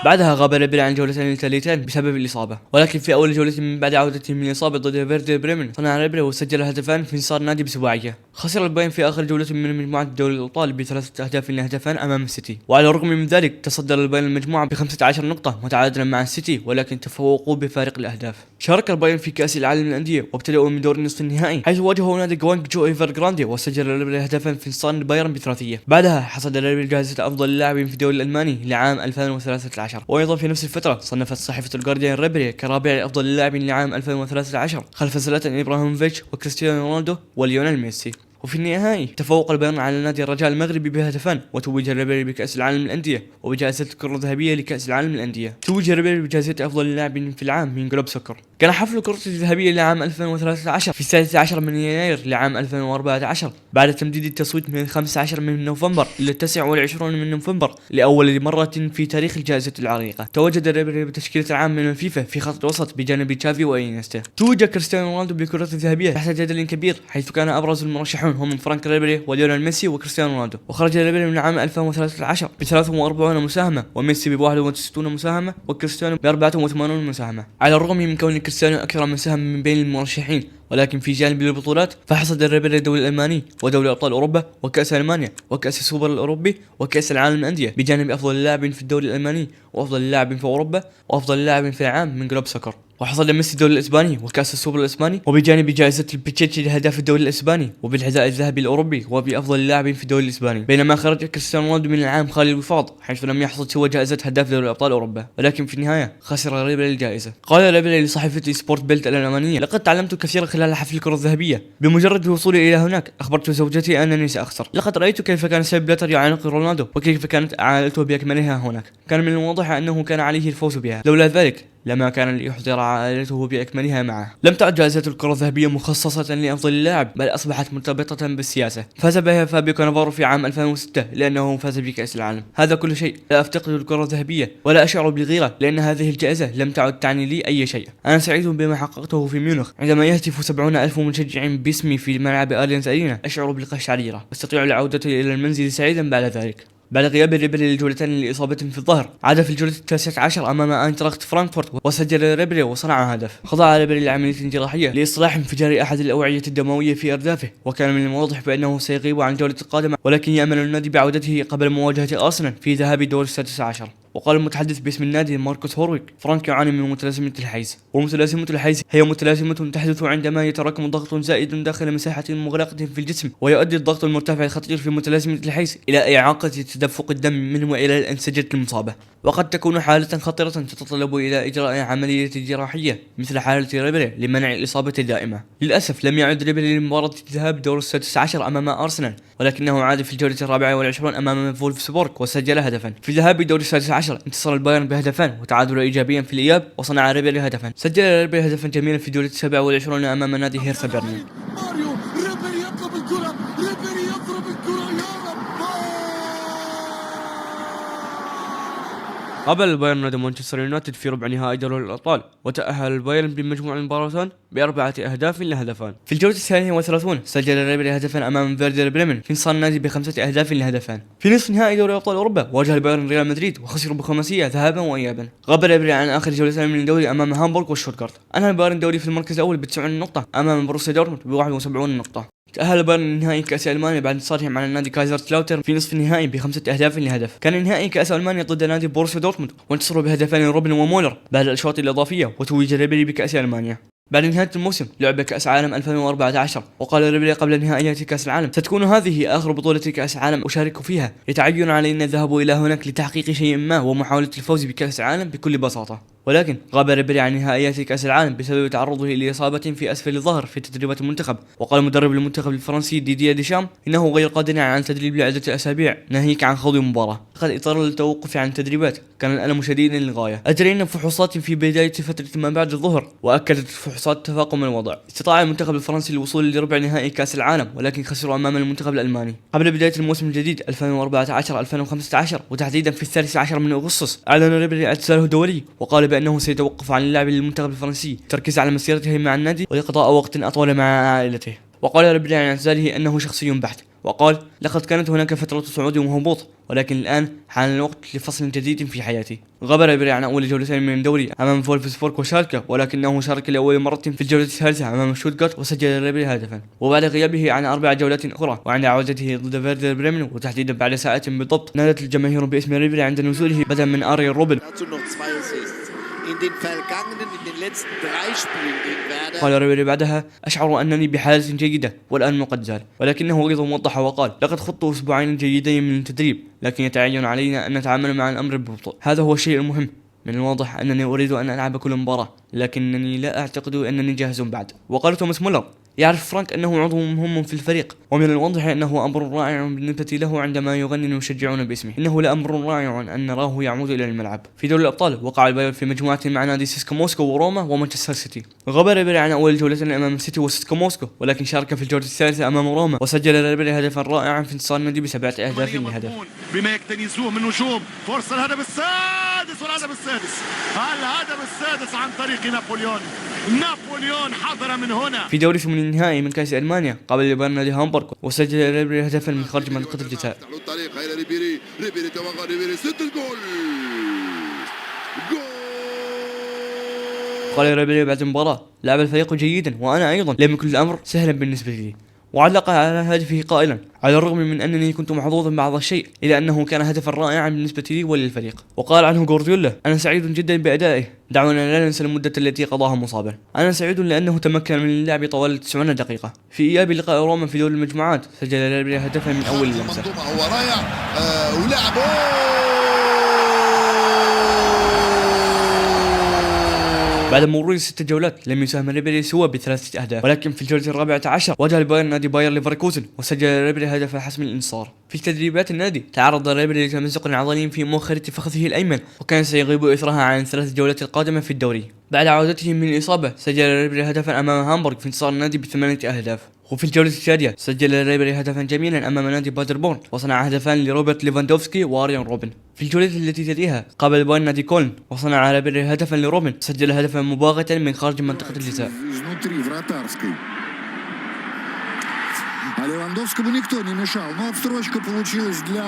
بعدها غاب ريبيري عن جولتين تاليتين بسبب الإصابة، ولكن في أول جولة من بعد عودته من الإصابة ضد فيردر بريمن صنع ريبيري وسجل هدفان في انتصار نادي بسباعية. خسر البايرن في آخر جولة من مجموعة دوري الأبطال ب3 أهداف لهدفان أمام السيتي، وعلى الرغم من ذلك تصدر البايرن المجموعة ب15 نقطة متعادلا مع السيتي، ولكن تفوقوا بفارق الأهداف. شارك البايرن في كأس العالم للأندية وابتدأوا من دور نصف النهائي حيث واجهوا نادي غوانغ جو ايفرغراندي، وسجل ريبيري هدفا في انتصار البايرن ب3. بعدها حصد ريبيري جائزة أفضل اللاعبين في الدوري الألماني لعام 2013، وأيضا في نفس الفترة صنفت صحيفة الجارديان ريبيري كرابع أفضل اللاعبين لعام 2013 خلف زلاتان إبراهيموفيتش وكريستيانو رونالدو وليونيل ميسي. وفي النهائي تفوق البايرن على نادي الرجاء المغربي بهدفان، وتوج ريبيري بكأس العالم للأندية وبجائزة الكرة الذهبية لكأس العالم للأندية. توج ريبيري بجائزة أفضل اللاعبين في العام من جلوب سكر. كان حفل الكرة الذهبية لعام 2013 في 16 من يناير لعام 2014 بعد تمديد التصويت من 15 من نوفمبر إلى 29 من نوفمبر لأول مرة في تاريخ الجائزة العريقة. تواجد ريبيري بتشكيلة العام من الفيفا في خط الوسط بجانب تشافي وإينيستا. توج كريستيانو رونالدو بالكرة الذهبية تحت جدل كبير، حيث كان أبرز المرشحون هم فرانك ريبيري وليونيل ميسي وكريستيانو رونالدو. وخرج ريبيري من عام 2013 ب 43 مساهمة، وميسي ب 61 مساهمة، وكريستيانو ب 84 مساهمة. على الرغم من كون كريستيانو أكثر مساهمة من بين المرشحين، ولكن في جانب البطولات فحصد ريبيري الدوري الألماني ودوري أبطال أوروبا وكأس ألمانيا وكأس السوبر الأوروبي وكأس العالم للأندية، بجانب أفضل اللاعب في الدوري الألماني وأفضل اللاعب في أوروبا وأفضل اللاعب في العام من جلوب سكر. وحصل ميسي الدوري الاسباني وكاس السوبر الاسباني، وبجانب جائزة البيتشيتشي لهداف الدوري الاسباني وبالحذاء الذهبي الاوروبي وبافضل اللاعبين في الدوري الاسباني. بينما خرج كريستيانو رونالدو من العام خالي الوفاض، حيث لم يحصد سوى جائزة هداف دوري ابطال اوروبا، ولكن في النهاية خسر ريبيري الجائزة. قال ريبيري لصحيفة سبورت بيلت الالمانية: لقد تعلمت كثيرا خلال حفل الكرة الذهبية. بمجرد وصولي الى هناك اخبرت زوجتي انني ساخسر. لقد رايت كيف كان سيب بلاتر يعانق رونالدو وكيف كانت عائلته باكملها هناك. كان من الواضح انه كان عليه الفوز بها، لولا ذلك لما كان ليحضر عائلته بأكملها معه. لم تعد جائزة الكرة الذهبية مخصصة لأفضل اللاعب، بل أصبحت مرتبطة بالسياسة. فاز بها فابيو كانافارو في عام 2006 لأنه فاز بكأس العالم. هذا كل شيء. لا أفتقد الكرة الذهبية ولا أشعر بالغيرة، لأن هذه الجائزة لم تعد تعني لي أي شيء. أنا سعيد بما حققته في ميونخ. عندما يهتف 70,000 مشجع باسمي في ملعب أليانز أرينا أشعر بالقشعريرة. أستطيع العودة إلى المنزل سعيدا بعد ذلك. بعد غياب ريبيري للجولتين لإصابة في الظهر، عاد في الجولة 19 أمام أينتراخت فرانكفورت وسجل ريبيري وصنع هدف. خضع ريبيري لعملية جراحية لإصلاح انفجار أحد الأوعية الدموية في أردافه، وكان من الواضح بأنه سيغيب عن الجولة القادمة، ولكن يأمل النادي بعودته قبل مواجهة أرسنال في ذهاب دور 16. وقال المتحدث باسم النادي ماركوس هورويك: فرانك يعاني من متلازمة الحيز، ومتلازمة الحيز هي متلازمة تحدث عندما يتراكم ضغط زائد داخل مساحة مغلقة في الجسم، ويؤدي الضغط المرتفع الخطير في متلازمة الحيز إلى إعاقة تدفق الدم منه وإلى الأنسجة المصابة، وقد تكون حالة خطيرة تتطلب إلى إجراء عملية جراحية مثل حالة ريبيري لمنع الإصابة الدائمة. للأسف لم يعد ريبيري لمباراة الذهاب دور 16 أمام أرسنال، ولكنه عاد في الجولة 24 أمام فولفسبورغ وسجل هدفا. في الذهاب دور 16 انتصر البايرن بهدفان وتعادل إيجابيا في الإياب، وصنع ريبيري هدفا. سجل ريبيري هدفا جميلا في جولة 27 أمام نادي هيرثا برلين. ماريو ريبيري يطلب الكرة، ريبيري يضرب الكرة قابل البايرن نادي مانشستر يونايتد في ربع نهائي دوري الأبطال، وتأهل البايرن بمجموع المباراتين ب4 أهداف لهدفان. في الجولة 33 سجل ريبيري هدفا أمام فيردر بريمن في انتصار النادي ب5 أهداف لهدفان. في نصف نهائي دوري أبطال أوروبا واجه البايرن ريال مدريد وخسروا بخماسية ذهابا وإيابا. غاب ريبيري عن آخر جولتين من الدوري أمام هامبورغ وشتوتغارت. أنهى البايرن الدوري في المركز الأول ب9 نقطة أمام بروسيا دورتموند ب71 نقطة. تأهل البايرن لنهائي كأس ألمانيا بعد انتصارهم على النادي كايزرسلاوترن في نصف النهائي ب5 أهداف لهدف. كان نهائي كأس ألمانيا ضد نادي بروسيا دورتموند وانتصروا بهدفين روبن ومولر بعد الأشواط الإضافية، وتوج ريبيري بكأس ألمانيا. بعد نهاية الموسم لعب كأس عالم 2014، وقال ريبيري قبل نهائيات كأس العالم: ستكون هذه آخر بطولة كأس عالم أشارك فيها، يتعين علينا الذهاب إلى هناك لتحقيق شيء ما ومحاولة الفوز بكأس العالم بكل بساطة. ولكن غاب ريبيري عن نهائيات كأس العالم بسبب تعرضه لإصابة في أسفل الظهر في تدريبات المنتخب. وقال مدرب المنتخب الفرنسي ديدييه ديشام إنه غير قادر على التدريب لعدة أسابيع ناهيك عن خوض مباراة. قد اضطر للتوقف عن التدريبات، كان الألم شديدا للغاية. أجرينا فحوصات في بداية فترة ما بعد الظهر، وأكدت الفحوصات تفاقم الوضع. استطاع المنتخب الفرنسي الوصول لربع نهائي كأس العالم، ولكن خسروا أمام المنتخب الألماني. قبل بداية الموسم الجديد 2014-2015 وتحديدا في 13 من أغسطس أعلن ريبيري اعتزاله الدولي، وقال بأنه سيتوقف عن اللعب للمنتخب الفرنسي تركيز على مسيرته مع النادي ولقضاء وقت أطول مع عائلته. وقال ريبيري عن اعتزاله أنه شخصي بحت، وقال: لقد كانت هناك فترة صعود وهبوط، ولكن الآن حان الوقت لفصل جديد في حياتي. غاب ريبيري عن أول جولتين من الدوري أمام فولفسبورغ وشالكة، ولكنه شارك لأول مرة في الجولة الثالثة أمام شتوتغارت وسجل ريبيري هدفا. وبعد غيابه عن 4 جولات أخرى وعند عودته ضد فيردر بريمن وتحديدا بعد ساعات بالضبط، نادت الجماهير باسم ريبيري عند نزوله بدلا من آريان روبن. قال ريبيري بعدها: أشعر أنني بحالة جيدة والآن قد زال. ولكنه أيضا وضح وقال: لقد خضت أسبوعين جيدين من التدريب، لكن يتعين علينا أن نتعامل مع الأمر ببطء. هذا هو الشيء المهم. من الواضح أنني أريد أن ألعب كل مباراة، لكنني لا أعتقد أنني جاهز بعد. وقال توماس مولر: يعرف فرانك أنه عضو مهم في الفريق، ومن الواضح أنه أمر رائع بالنسبة له عندما يغني المشجعون باسمه. إنه لأمر رائع أن نراه يعود إلى الملعب. في دوري الأبطال وقع البايرن في مجموعة مع نادي سيسكا موسكو وروما ومانشستر سيتي. غاب ريبيري عن أول جولتين أمام سيتي وسيسكا موسكو، ولكن شارك في الجولة الثالثة أمام روما وسجل ريبيري هدفا رائعا في انتصار النادي ب7 أهداف لهدف. بما يكتنزوه من نجوم، فرصة الهدف السادس الهدف السادس عن طريق نابليون حضر من هنا. في دوري ثمن النهائي من كأس ألمانيا قابل البايرن نادي هامبورغ وسجل ريبيري هدفا من خارج منطقة الجزاء. قال ريبيري بعد المباراة: لعب الفريق جيدا وأنا أيضا لم يكن الأمر سهلا بالنسبة لي. وعلق على هدفه قائلا: على الرغم من أنني كنت محظوظا بعض الشيء إلا أنه كان هدفا رائعا بالنسبة لي وللفريق. وقال عنه جوارديولا: أنا سعيد جدا بأدائه، دعونا لا ننسى المدة التي قضاها مصابا. أنا سعيد لأنه تمكن من اللعب طوال 90 دقيقة. في إياب لقاء روما في دور المجموعات سجل ريبيري هدفا من أول لمسة. هو رائع ولعبه بعد مرور 6 جولات لم يساهم ريبيري سوى ب3 أهداف، ولكن في الجولة 14 واجه البايرن نادي باير ليفركوزن وسجل ريبيري هدف حسم الانتصار. في تدريبات النادي تعرض ريبيري لتمزق عضلي في مؤخرة فخذه الأيمن، وكان سيغيب إثرها عن 3 جولات القادمة في الدوري. بعد عودته من الإصابة سجل ريبيري هدفا أمام هامبورغ في انتصار النادي ب8 أهداف. وفي الجولة الثانية سجل ريبيري هدفا جميلا أمام نادي بادربورن، وصنع هدفان لروبرت ليفاندوفسكي واريان روبن. في الجولة التي تليها قابل البايرن نادي كولن وصنع ريبيري هدفا لروبن، سجل هدفا مباغتا من خارج منطقة الجزاء. А Левандовскому никто не мешал. Но отстрочка получилась для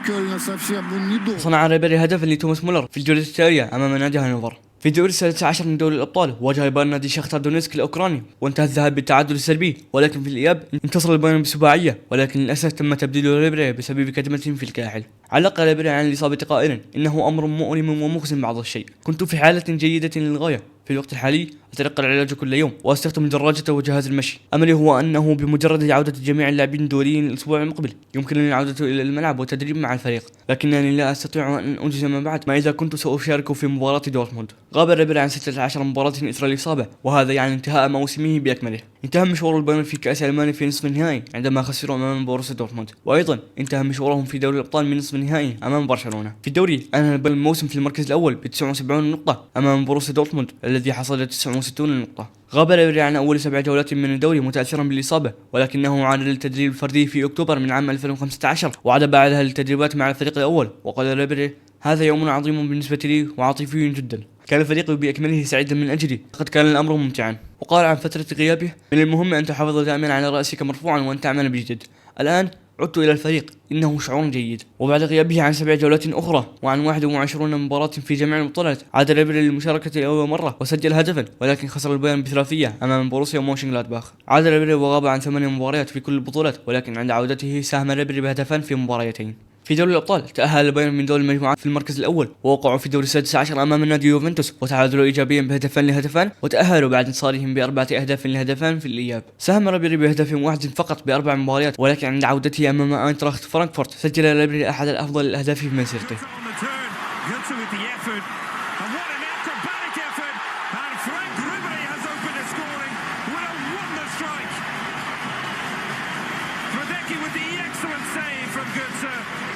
Кёльна совсем недолго. صنع ريبيري هدفا لتوماس مولر في الجولة التالية أمام نادي هانوفر. في الدور 16 من دوري الأبطال واجه البايرن نادي شاختار دونيتسك الأوكراني وانتهى الذهاب بالتعادل السلبي، ولكن في الإياب انتصر البايرن بسباعية، ولكن للأسف تم تبديل ريبيري بسبب كدمة في الكاحل. علق ريبيري عن الإصابة قائلا: إنه أمر مؤلم ومخزن بعض الشيء، كنت في حالة جيدة للغاية. في الوقت الحالي أتلقى العلاج كل يوم وأستخدم دراجة وجهاز المشي. أملي هو أنه بمجرد عودة جميع اللاعبين الدوليين الأسبوع المقبل يمكنني العودة إلى الملعب والتدريب مع الفريق، لكنني لا أستطيع أن أنجز ما بعد ما إذا كنت سأشارك في مباراة دورتموند. غاب ريبيري عن 16 مباراة إثر الإصابة، وهذا يعني انتهاء موسمه بأكمله. انتهى مشوار البايرن في كأس ألمانيا في نصف النهائي عندما خسروا أمام بوروسيا دورتموند، وأيضا انتهى مشوارهم في دوري الأبطال من نصف النهائي أمام برشلونة. في الدوري أنهى البايرن الموسم في المركز الأول ب79 نقطة أمام بوروسيا دورتموند الذي حصل 69 نقطة. غاب ريبيري عن أول 7 جولات من الدوري متأثرا بالإصابة، ولكنه عاد للتدريب الفردي في أكتوبر من عام 2015 وعاد بعدها للتدريبات مع الفريق الأول. وقال ريبيري: هذا يوم عظيم بالنسبة لي وعاطفي جدا. كان الفريق بأكمله سعيدا من أجلي، لقد كان الأمر ممتعا. وقال عن فترة غيابه: من المهم أن تحافظ دائما على رأسك مرفوعا وأن تعمل بجد. الآن عدت إلى الفريق، إنه شعور جيد. وبعد غيابه عن 7 جولات أخرى وعن 21 مباراة في جميع البطولات، عاد ريبيري للمشاركة لأول مرة وسجل هدفا، ولكن خسر البايرن بثلاثية أمام بوروسيا مونشنغلادباخ. عاد ريبيري وغاب عن 8 مباريات في كل البطولات، ولكن عند عودته ساهم ريبيري بهدفان في مباريتين. في دوري الأبطال تأهل البايرن من دور المجموعات في المركز الأول، ووقعوا في الدور السادس عشر أمام النادي يوفنتوس وتعادلوا إيجابيا بهدفان لهدفان، وتأهلوا بعد انتصارهم ب4 أهداف لهدفان في الإياب. ساهم ريبيري بهدف واحد فقط ب4 مباريات، ولكن عند عودته أمام أينتراخت فرانكفورت سجل ريبيري أحد أفضل الأهداف في مسيرته.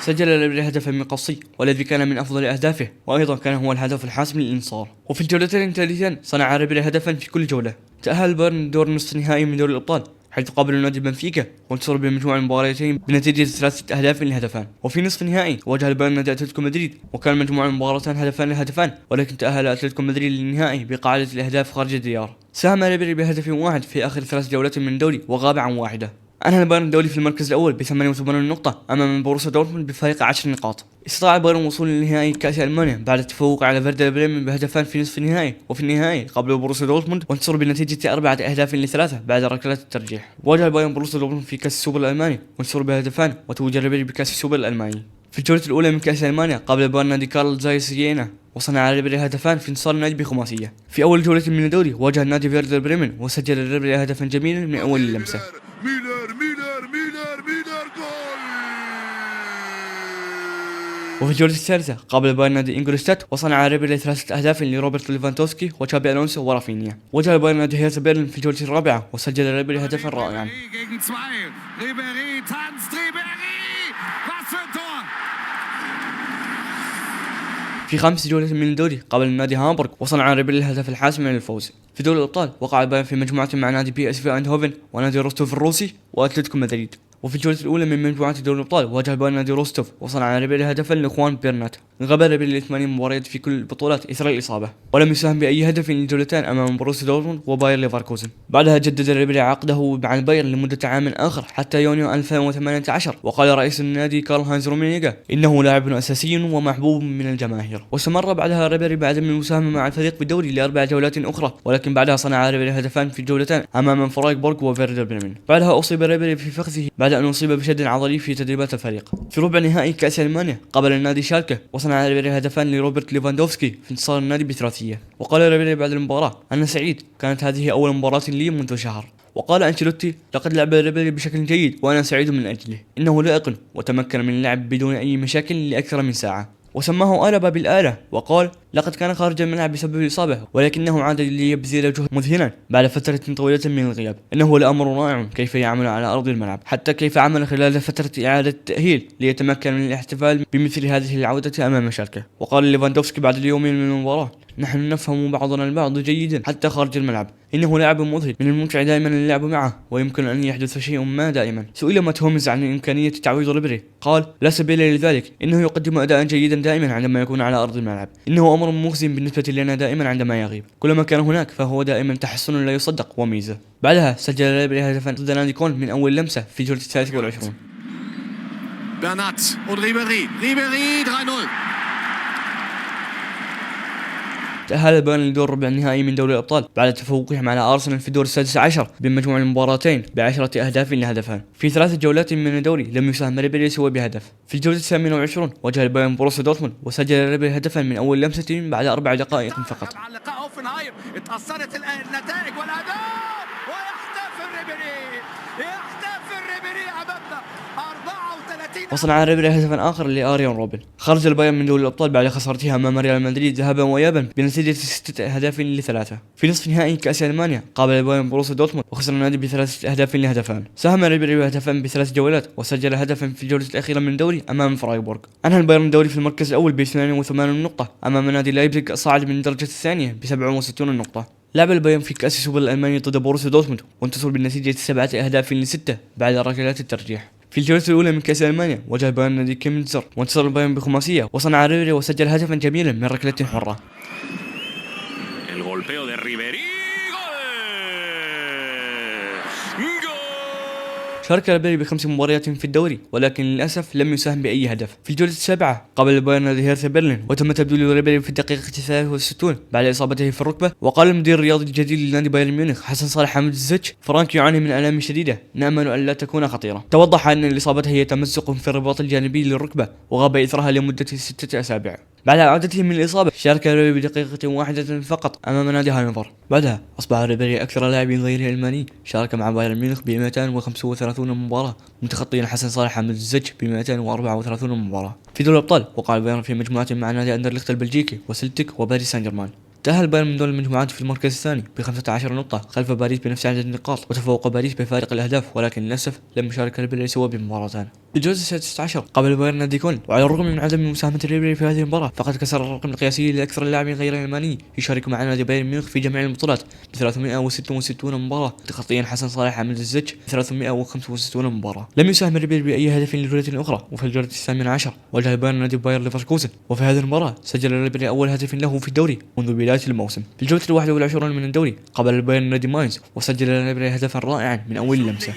سجل ريبيري هدفا من قصي والذي كان من أفضل أهدافه، وأيضا كان هو الهدف الحاسم للانتصار. وفي الجولتين التاليتين صنع ريبيري هدفا في كل جولة. تأهل البايرن دور نصف النهائي من دوري الأبطال، حيث قابلوا نادي بنفيكا وانتصر بمجموع المباراتين بنتيجة 3 أهداف لهدفان. وفي نصف النهائي واجه البايرن نادي أتلتيكو مدريد، وكان مجموع المباراتين هدفان لهدفان، ولكن تأهل أتلتيكو مدريد للنهائي بقاعدة الأهداف خارج الديار. ساهم ريبيري بهدف واحد في آخر 3 جولات من الدوري وغاب عن واحدة. أنهى البايرن الدوري في المركز الأول ب88 نقطة أمام بوروسيا دورتموند بفارق 10 نقاط. استطاع البايرن الوصول لنهائي كأس ألمانيا بعد التفوق على فيردر بريمن بهدفان في نصف النهائي، وفي النهائي قابلوا بوروسيا دورتموند وانتصروا بنتيجة 4 أهداف ل3 بعد ركلات الترجيح. واجه البايرن بوروسيا دورتموند في كأس السوبر الألماني وانتصروا بهدفان، وتوج ريبيري بكأس السوبر الألماني. في الجولة الأولى من كأس ألمانيا قابل البايرن نادي كارل زايس فيينا، وصنع ريبيري هدفان في انتصار النادي بخماسية. في أول جولة من الدوري واجه النادي فيردر بريمن وسجل ريبيري هدفا جميلا من أول لمسة. وفي الجولة الثالثة قابل البايرن نادي إنجولستات وصنع ريبيري 3 أهداف لروبرت ليفاندوفسكي وتشابي ألونسو ورافينيا. واجه البايرن نادي هيرتا برلين في الجولة الرابعة وسجل ريبيري هدفا رائعا. في 5 جولات من الدوري قابل النادي هامبورغ وصنع ريبيري الهدف الحاسم للفوز. في دوري الأبطال وقع البايرن في مجموعة مع نادي PSV ايندهوفن ونادي روستوف الروسي وأتلتيكو مدريد. وفي الجولة الأولى من مجموعة دوري الأبطال واجه البايرن نادي روستوف وصنع ريبيري هدفا لإخوان بيرنات. غاب ريبيري ل8 مباريات في كل البطولات إثر الإصابة، ولم يساهم بأي هدف من الجولتين أمام بروسيا دورتموند وباير ليفركوزن. بعدها جدد ريبيري عقده مع البايرن لمدة عام آخر حتى يونيو 2018، وقال رئيس النادي كارل هاينز رومينيغا إنه لاعب أساسي ومحبوب من الجماهير. واستمر بعدها ريبيري بعدم المساهمة مع الفريق بالدوري ل4 جولات أخرى، ولكن بعدها صنع ريبيري هدفان في الجولتين أمام فرايبورغ وفيردر بريمن. بعدها أصيب ريبيري في فخذه بعد أن أصيب بشد عضلي في تدريبات الفريق. في ربع نهائي كأس ألمانيا قابل النادي شالكه وصنع ريبيري هدفان لروبرت ليفاندوفسكي في انتصار النادي بثلاثية. وقال ريبيري بعد المباراة: أنا سعيد، كانت هذه أول مباراة لي منذ شهر. وقال أنشيلوتي: لقد لعب ريبيري بشكل جيد وأنا سعيد من أجله، إنه لائق وتمكن من اللعب بدون أي مشاكل لأكثر من ساعة. وسماه آلبا بالآلة، وقال: لقد كان خارج الملعب بسبب الإصابة، ولكنه عاد ليبذل جهد مذهلا بعد فترة طويلة من الغياب. إنه لأمر رائع كيف يعمل على أرض الملعب، حتى كيف عمل خلال فترة إعادة التأهيل ليتمكن من الاحتفال بمثل هذه العودة أمام شالكه. وقال ليفاندوفسكي بعد اليومين من المباراة: نحن نفهم بعضنا البعض جيدا حتى خارج الملعب، إنه لاعب مذهل، من الممتع دائما اللعب معه ويمكن أن يحدث شيء ما دائما. سئل مات هومز عن إمكانية تعويض ريبيري، قال: لا سبيل لذلك، إنه يقدم أداء جيدا دائما عندما يكون على أرض الملعب، إنه أمر مخزن بالنسبة لنا دائما عندما يغيب، كلما كان هناك فهو دائما تحسن لا يصدق وميزة. بعدها سجل ريبيري هدفا ضد نادي كولن من أول لمسة في الجولة 23. Bernat und Ribéry 3-0. تأهل البايرن لدور ربع النهائي من دوري الأبطال بعد تفوقهم على أرسنال في الدور السادس عشر بمجموع المباراتين ب10 أهداف لهدفان. في 3 جولات من الدوري لم يساهم ريبيري سوى بهدف. في الجولة 28 واجه البايرن بروسيا دورتموند وسجل ريبيري هدفا من أول لمسة بعد 4 دقائق فقط. اتأثرت النتائج والأداء ويحتفل ريبيري أمامنا. وصنع ريبيري هدفا آخر لآريون روبن. خرج البايرن من دوري الأبطال بعد خسارتها أمام ريال مدريد ذهابا وإيابا بنتيجة 6 أهداف ل3. في نصف نهائي كأس ألمانيا قابل البايرن بروسيا دورتموند وخسر النادي ب3 أهداف لهدفان. ساهم ريبيري بهدفا ب3 جولات وسجل هدفا في الجولة الأخيرة من الدوري أمام فرايبورغ. أنهى البايرن الدوري في المركز الأول ب82 نقطة أمام نادي لايبزيغ صاعد من الدرجة الثانية ب67 نقطة. لعب البايرن في كأس السوبر الألماني ضد بوروسيا دورتموند وانتصر بالنتيجة 7 أهداف ل6 بعد ركلات الترجيح. في الجولة الأولى من كأس ألمانيا واجه البايرن نادي كيمنزر وانتصر البايرن بخماسية، وصنع ريبيري وسجل هدفا جميلا من ركلة حرة. شارك ريبيري ب5 مباريات في الدوري، ولكن للأسف لم يساهم بأي هدف. في الجولة السابعة قابل البايرن نادي هيرثا برلين، وتم تبديل ريبيري في الدقيقة 63 بعد إصابته في الركبة. وقال المدير الرياضي الجديد لنادي بايرن ميونخ حسن صالح حمد الزتش: فرانك يعاني من آلام شديدة، نأمل أن لا تكون خطيرة. توضح أن الإصابة هي تمزق في الرباط الجانبي للركبة، وغاب إثرها لمدة 6 أسابيع. بعد عودته من الإصابة شارك ريبيري بدقيقة واحدة فقط أمام نادي هانوفر. بعدها أصبح ريبيري أكثر لاعب غير ألماني شارك مع بايرن ميونخ ب 235 مباراة، متخطيا حسن صالح حمد الزتش ب 234 مباراة. في دوري الأبطال وقع البايرن في مجموعة مع نادي أندرلخت البلجيكي وسلتيك وباريس سان جيرمان. تأهل بايرن من دور المجموعات في المركز الثاني ب15 نقطة خلف باريس بنفس عدد النقاط، وتفوق باريس بفارق الأهداف، ولكن للأسف لم يشارك ريبيري سوى بمباراتان. في الجولة 16 قابل بايرن نادي كولن، وعلى الرغم من عدم مساهمة ريبيري في هذه المباراة فقد كسر الرقم القياسي لأكثر اللاعبين غير الألماني يشارك مع نادي بايرن ميونخ في جميع البطولات ب 366 مباراة، متخطيا حسن صالح حمد الزتش ب 365 مباراة. لم يساهم ريبيري بأي هدف لجولة أخرى. وفي الجولة 18 واجه بايرن نادي باير ليفركوزن، وفي هذه المباراة سجل ريبيري أول هدف له في الدوري منذ بداية الموسم. في الجولة 21 من الدوري قابل البايرن نادي ماينز، وسجل ريبيري هدفا رائعا من أول لمسة.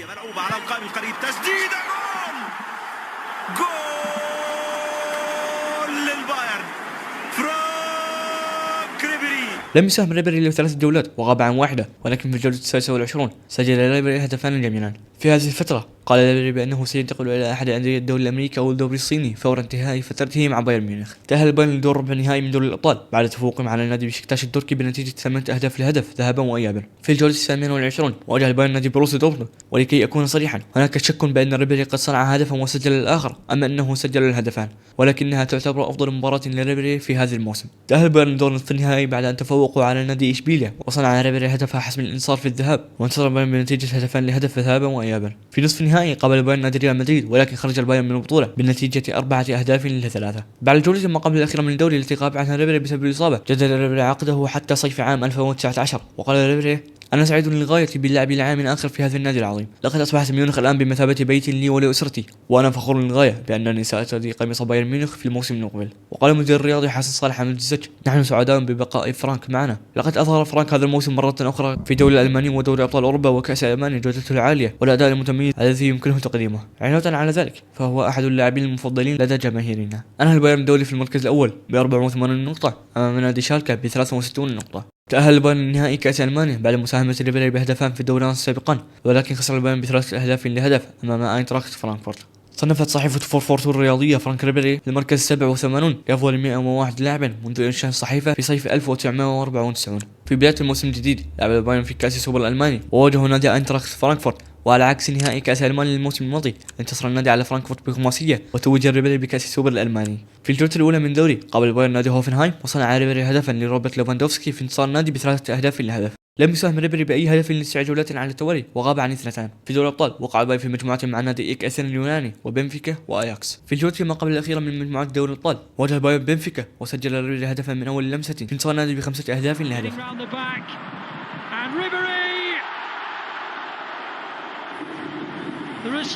لم يساهم ريبيري ل3 جولات وغاب عن واحدة، ولكن في الجولة 29 سجل ريبيري هدفان جميلان. في هذه الفترة قال ريبيري بأنه سينتقل إلى أحد أندية الدوري الأمريكي أو الدوري الصيني فور انتهاء فترته مع بايرن ميونخ. تأهل البايرن لدور ربع النهائي من دوري الأبطال بعد تفوقهم على نادي بشكتاش التركي بنتيجة 8 أهداف لهدف ذهابا وإيابا. في الجولة 28 واجه البايرن نادي بروسيا دورتموند، ولكي أكون صريحا هناك شك بأن ريبيري قد صنع هدفا وسجل الآخر أما أنه سجل الهدفان، ولكنها تعتبر أفضل مباراة لريبيري في هذا الموسم. تأهل بايرن دور نصف النهائي بعد أن تفوقوا على نادي إشبيليا، وصنع ريبيري هدف حسم الانتصار في الذهاب، وانتصر البايرن بنتيجة هدفان لهدف ذهابا وإيابا. في نصف النهائي قابل البايرن نادي ريال مدريد، ولكن خرج البايرن من البطولة بنتيجة 4 أهداف ل3. بعد الجولة ما قبل الأخيرة من الدوري التي غاب عنها ريبيري بسبب الإصابة جدد ريبيري عقده حتى صيف عام 2019، وقال ريبيري: أنا سعيد للغاية باللعب لعام آخر في هذا النادي العظيم. لقد أصبحت ميونخ الآن بمثابة بيت لي ولأسرتي، وأنا فخور للغاية بأنني سأرتدي قميص بايرن ميونخ في الموسم المقبل. وقال المدير الرياضي حسن صالح حمد الزتش: نحن سعداء ببقاء فرانك معنا. لقد أظهر فرانك هذا الموسم مرة أخرى في الدوري الألماني ودوري أبطال أوروبا وكأس ألمانيا جودته العالية والأداء المتميز الذي يمكنه تقديمه. علاوة على ذلك فهو أحد اللاعبين المفضلين لدى جماهيرنا. أنهى البايرن الدولي في المركز الأول ب 84 نقطة أمام نادي شالكة ب 63 نقطة. تأهل البايرن لنهائي كأس ألمانيا بعد مساهمة ريبيري بهدفان في الدوران سابقا، ولكن خسر البايرن ب3 أهداف لهدف أمام أينتراخت فرانكفورت. صنفت صحيفة 442 الرياضية فرانك ريبيري للمركز 87 لأفضل 101 لاعبا منذ إنشاء الصحيفة في صيف 1994. في بداية الموسم الجديد لعب البايرن في كأس السوبر الألماني وواجهوا نادي أينتراخت فرانكفورت، وعلى عكس نهائي كأس ألمانيا للموسم الماضي انتصر النادي على فرانكفورت بخماسية وتوج ريبيري بكأس السوبر الألماني. في الجولة الأولى من دوري قابل البايرن نادي هوفنهايم، وصنع ريبيري هدفا لروبرت ليفاندوفسكي في انتصار النادي ب3 أهداف لهدف. لم يساهم ريبيري بأي هدف ل9 جولات على التوالي وغاب عن 2. في دوري الأبطال وقع البايرن في مجموعة مع نادي إيك أثين اليوناني وبنفيكا وأياكس. في الجولة ما قبل الأخيرة من مجموعة دوري الأبطال واجه البايرن بنفيكا، وسجل ريبيري هدفا من أول لمسة في انتصار النادي ب5 أهداف لهدف.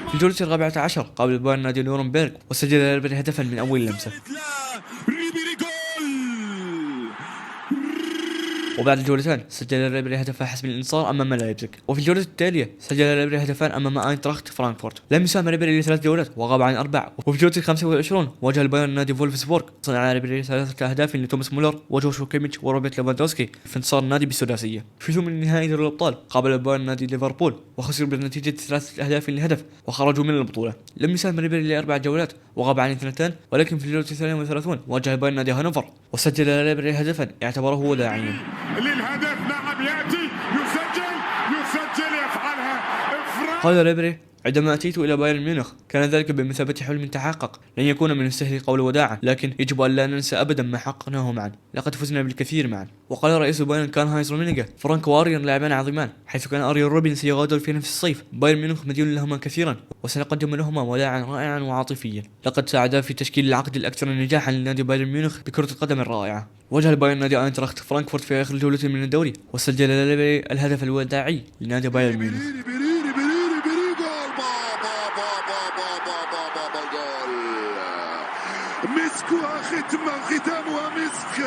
في الجولة 14 قابل البايرن نادي نورنبرغ، وسجل ريبيري هدفا من أول لمسة. وبعد الجولتين سجل ريبيري هدفا حسب الانتصار امام لايبزيغ. وفي الجوله التاليه سجل ريبيري هدفان امام اينتراخت فرانكفورت. لم يساهم ريبيري ل3 جولات وغاب عن 4. وفي الجوله 25 واجه البايرن نادي فولفسبورغ، صنع ريبيري 3 أهداف لتوماس مولر وجوشوا كيميتش وروبرت ليفاندوفسكي في انتصار النادي بالسداسيه. في ثمن نهائي دوري الابطال قابل البايرن نادي ليفربول وخسر بنتيجه 3 أهداف لهدف وخرجوا من البطوله. لم يساهم ريبيري ل4 جولات وغاب عن 2، ولكن في الجوله 32 واجه البايرن نادي هانوفر وسجل ريبيري هدفا اعتبره وداعيا للهدف. نعم يأتي يسجل يفعلها. قال ريبيري: عندما أتيت إلى بايرن ميونخ كان ذلك بمثابة حلم تحقق، لن يكون من السهل قول وداعا، لكن يجب أن لا ننسى أبدا ما حققناه معا، لقد فزنا بالكثير معا. وقال رئيس بايرن كان هاينز رومينيغا: فرانك واريان لاعبان عظيمان، حيث كان أريان روبن سيغادر في نفس الصيف. بايرن ميونخ مديون لهما كثيرا وسنقدم لهما وداعا رائعا وعاطفيا. لقد ساعدا في تشكيل العقد الأكثر نجاحا لنادي بايرن ميونخ بكرة القدم الرائعة. واجه البايرن نادي اينتراخت فرانكفورت في آخر جولة من الدوري، وسجل ريبيري الهدف الوداعي لنادي بايرن ميونخ. مسكها ختامها مسك.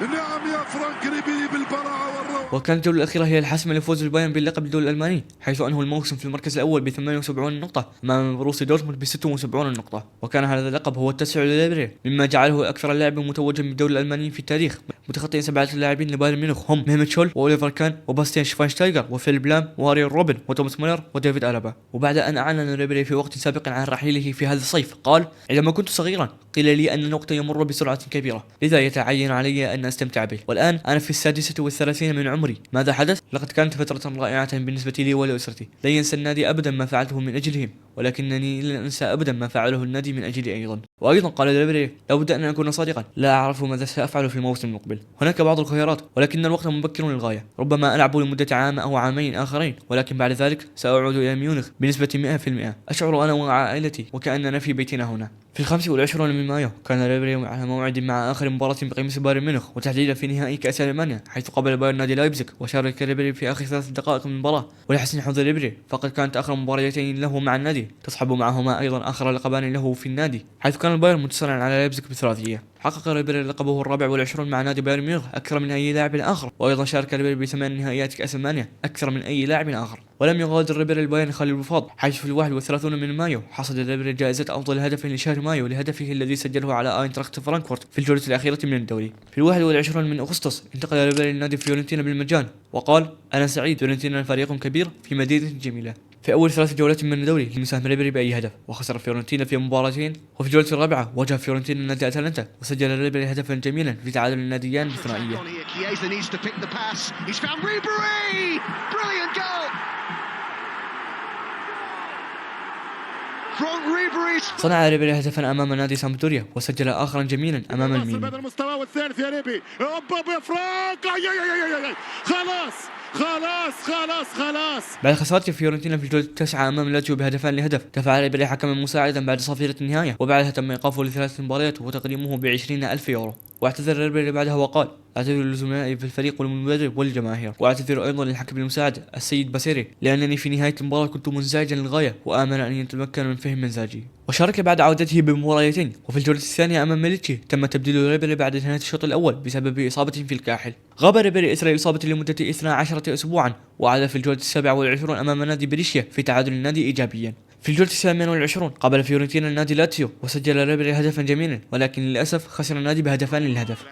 نعم يا فرانك ريبيري بالبراعة والروعة. وكانت الجولة الأخيرة هي الحاسمة لفوز البايرن باللقب الدولي الألماني، حيث أنهوا الموسم في المركز الأول ب 78 نقطة أمام بروسيا دورتموند ب 76 نقطة. وكان هذا اللقب هو التاسع لريبيري، مما جعله أكثر لاعب متوجا بالدوري الألماني في التاريخ، متخطئا 7 لاعبين لبايرن ميونخ هم ميهمت شول وأوليفر كان وباستيان شفاينشتايجر وفيليب لام واريان روبن وتوماس مولر وديفيد ألابا. وبعد أن أعلن ريبيري في وقت سابق عن رحيله في هذا الصيف قال: عندما كنت صغيرا قيل لي أن الوقت يمر بسرعة كبيرة، لذا يتعين علي أن أستمتع به، والآن أنا في 36 من عمري. ماذا حدث؟ لقد كانت فترة رائعة بالنسبة لي ولأسرتي. لن ينسى النادي أبدا ما فعلته من أجلهم، ولكنني لن أنسى أبدا ما فعله النادي من أجلي أيضا. وأيضا قال ريبيري: لابد أن أكون صادقا، لا أعرف ماذا سأفعل في الموسم المقبل. هناك بعض الخيارات، ولكن الوقت مبكر للغاية. ربما ألعب لمدة عام أو عامين آخرين، ولكن بعد ذلك سأعود إلى ميونخ بنسبة 100%. أشعر أنا وعائلتي وكأننا في بيتنا هنا. في 25 من مايو كان ريبيري على موعد مع آخر مباراة بقميص بايرن ميونخ، وتحديدا في نهائي كأس ألمانيا، حيث قابل بايرن نادي لايبزيغ، وشارك ريبيري في آخر 3 دقائق من المباراة. ولحسن حظ ريبيري فقد كانت آخر مباراتين له مع النادي تصحب معهما أيضا آخر لقبان له في النادي، حيث كان البايرن منتصرا على لايبزيغ بثلاثية. حقق ريبيري لقبه ال24 مع نادي بايرن ميونخ أكثر من أي لاعب آخر، وأيضا شارك ريبيري ب8 نهائيات كأس ألمانيا أكثر من أي لاعب آخر. ولم يغادر ريبيري البايرن خالي الوفاض، حيث في 31 من مايو حصد ريبيري جائزة أفضل هدف لشهر مايو لهدفه الذي سجله على اينتراخت فرانكفورت في الجولة الأخيرة من الدوري. في 21 من أغسطس انتقل ريبيري لنادي فيورنتينا بالمجان، وقال: أنا سعيد، فيورنتينا فريق كبير في مدينة جميلة. في أول 3 جولات من الدوري لم يساهم ريبيري بأي هدف، وخسر فيورنتينا في مباراتين، وفي الجولة الرابعة واجه فيورنتينا نادي أتلانتا وسجل ريبيري هدفا جميلا في تعادل الناديان بثنائية. صنع ريبيري هدفا امام نادي سامبدوريا، وسجل اخرا جميلا امام الميلان. هذا المستوى والثالث يا ريبي. اوبا فرانك. خلاص خلاص خلاص خلاص. بعد خسارة فيورنتينا في الجولة التاسعة امام لاتسيو بهدفان لهدف، دفع ريبيري حكما مساعدا بعد صافرة النهاية، وبعدها تم ايقافه ل3 مباريات وتقديمه ب20,000 يورو. واعتذر ريبيري بعدها وقال: أعتذر لزملائي في الفريق والمدرب والجماهير، وأعتذر أيضا للحكم المساعد السيد باسيري، لأنني في نهاية المباراة كنت منزعجا للغاية وآمل أن يتمكن من فهم مزاجي. وشارك بعد عودته بمباراتين، وفي الجولة الثانية أمام ميليتشي تم تبديل ريبيري بعد نهاية الشوط الأول بسبب إصابة في الكاحل. غاب ريبيري إثر الإصابة لمدة 12 أسبوعا، وعاد في الجولة 27 أمام نادي بريشيا في تعادل النادي إيجابيا. في الجولة 28 قابل فيورنتينا النادي لاتسيو، وسجل ريبيري هدفا جميلا، ولكن للأسف خسر النادي بهدفان للهدف.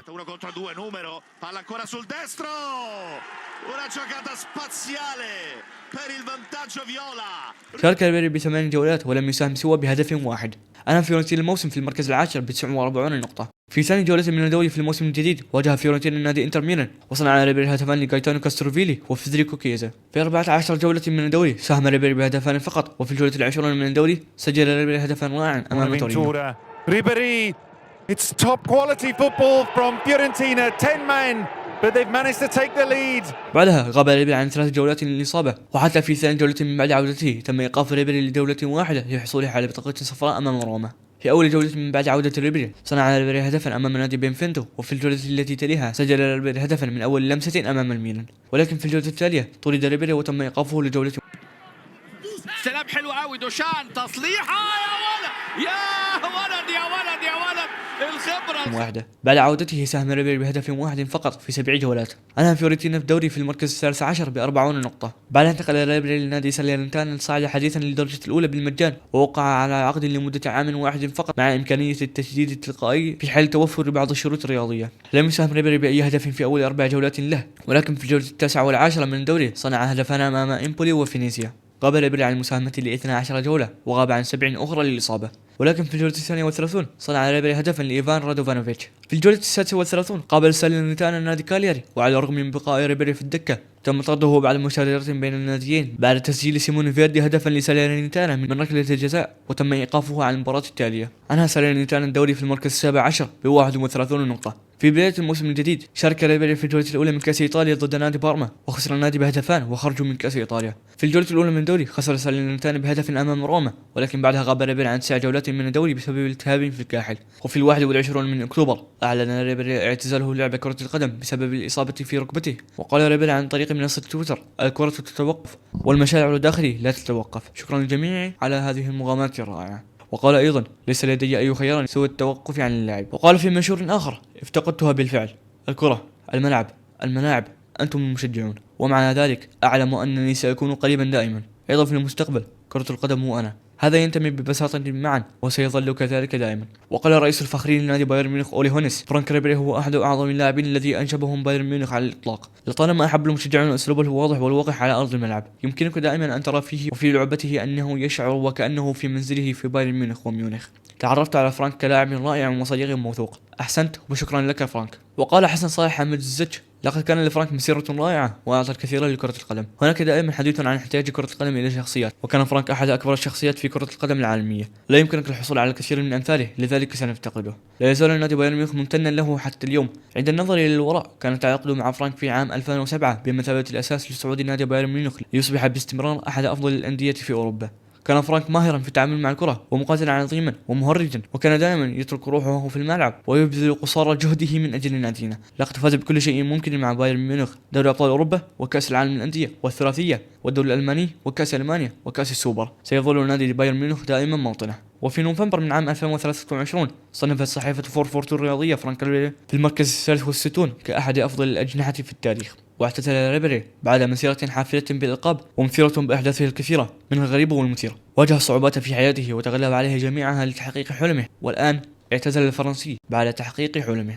شارك ريبيري ب8 جولات ولم يساهم سوى بهدف واحد. أنهى فيورنتينا الموسم في المركز العاشر ب49 نقطة. في ثاني جولة من الدوري في الموسم الجديد واجه فيورنتينا النادي انتر ميلان، وصنع ريبيري هدفان لغايتانو كاستروفيلي وفيدريكو كيزا. في 14 جولة من الدوري ساهم ريبيري بهدفان فقط، وفي الجولة 20 من الدوري سجل ريبيري هدفا رائعا أمام تورينو. ريبيري It's top quality football from Fiorentina, 10 men, but they've managed to take the lead. بعدها غاب ريبيري عن 3 جولات للإصابة، وحتى في ثاني جولة من بعد عودته تم إيقاف ريبيري لجولة واحدة لحصوله على بطاقة صفراء أمام روما. في أول جولة من بعد عودة ريبيري صنع ريبيري هدفا أمام نادي بنفنتو، وفي الجولة التي تليها سجل ريبيري هدفا من أول لمسة أمام الميلان، ولكن في الجولة التالية طرد ريبيري وتم إيقافه لجولة. استلام حلو قوي، دوشان تصليحة يا ولد يا ولد يا ولد الخبرة واحدة. بعد عودته ساهم ريبيري بهدف واحد فقط في 7 جولات. أنهى فيورنتينا في الدوري في المركز 13 ب40 نقطة. بعدها انتقل ريبيري لنادي ساليرنتانا الصاعد حديثا للدرجة الأولى بالمجان، ووقع على عقد لمدة عام واحد فقط مع إمكانية التجديد التلقائي في حال توفر بعض الشروط الرياضية. لم يساهم ريبيري بأي هدف في أول 4 جولات له، ولكن في الجولة 9 و10 من الدوري صنع هدفان أمام إمبولي وفينيسيا. غاب ريبيري عن المساهمة ل12 جولة، وغاب عن 7 أخرى للإصابة. ولكن في الجولة 32 صنع ريبيري هدفا لإيفان رادوفانوفيتش. في الجولة 36 قابل ساليرنتانا النادي كالياري، وعلى الرغم من بقاء ريبيري في الدكة تم طرده بعد مشاجرة بين الناديين بعد تسجيل سيمون فيردي هدفا لساليرنتانا من ركلة الجزاء، وتم إيقافه عن المباراة التالية. أنهى ساليرنتانا الدوري في المركز 17 ب31 نقطة. في بداية الموسم الجديد شارك ريبيري في الجولة الأولى من كأس إيطاليا ضد نادي بارما، وخسر النادي بهدفان وخرجوا من كأس إيطاليا. في الجولة الأولى من الدوري خسر ساليرنتانا بهدف أمام روما، ولكن بعدها غاب ريبيري عن 9 جولات من الدوري بسبب التهاب في الكاحل. وفي 21 من أكتوبر أعلن ريبيري اعتزاله لعب كرة القدم بسبب الإصابة في ركبته. وقال ريبيري عن طريق منصة تويتر: الكرة تتوقف والمشاعر الداخلي لا تتوقف. شكرا للجميع على هذه المغامرات الرائعة. وقال أيضا: ليس لدي أي خيار سوى التوقف عن اللعب. وقال في منشور آخر: افتقدتها بالفعل، الكرة، الملاعب، أنتم المشجعون، ومع ذلك أعلم أنني سأكون قريبا دائما، أيضا في المستقبل. كرة القدم هو أنا. هذا ينتمي ببساطة معا وسيظل كذلك دائما. وقال رئيس الفخري لنادي بايرن ميونخ أولي هونيس: فرانك ريبيري هو أحد أعظم اللاعبين الذي أنجبهم بايرن ميونخ على الإطلاق. لطالما أحب المشجعون أسلوبه الواضح والوقح على أرض الملعب. يمكنك دائما أن ترى فيه وفي لعبته أنه يشعر وكأنه في منزله في بايرن ميونخ وميونخ. تعرفت على فرانك كلاعب رائع وصديق موثوق. أحسنت وشكرا لك فرانك. وقال حسن صالح حمد الزج: لقد كان لفرانك مسيرة رائعة وأعطى الكثير لكرة القدم. هناك دائما حديث عن احتياج كرة القدم إلى شخصيات، وكان فرانك أحد أكبر الشخصيات في كرة القدم العالمية. لا يمكنك الحصول على الكثير من أمثاله، لذلك سنفتقده. لا يزال نادي بايرن ميونخ ممتنا له حتى اليوم. عند النظر إلى الوراء، كان تعاقده مع فرانك في عام 2007 بمثابة الأساس لصعود نادي بايرن ميونخ ليصبح باستمرار أحد أفضل الأندية في أوروبا. كان فرانك ماهرا في التعامل مع الكرة ومقاتلا عظيما ومهرجا، وكان دائما يترك روحه وهو في الملعب ويبذل قصارى جهده من أجل نادينا. لقد فاز بكل شيء ممكن مع بايرن ميونخ: دوري أبطال أوروبا وكأس العالم للأندية والثلاثية والدوري الألماني وكأس ألمانيا وكأس السوبر. سيظل نادي بايرن ميونخ دائما موطنه. وفي نوفمبر من عام 2023 صنفت صحيفة فورفورت الرياضية فرانك ريبيري في المركز 63 كأحد أفضل الأجنحة في التاريخ. واعتزل ريبيري بعد مسيرة حافلة بالألقاب ومثيرة بأحداثه الكثيرة منها الغريبة والمثيرة. واجه صعوبات في حياته وتغلب عليها جميعها لتحقيق حلمه، والآن اعتزل الفرنسي بعد تحقيق حلمه.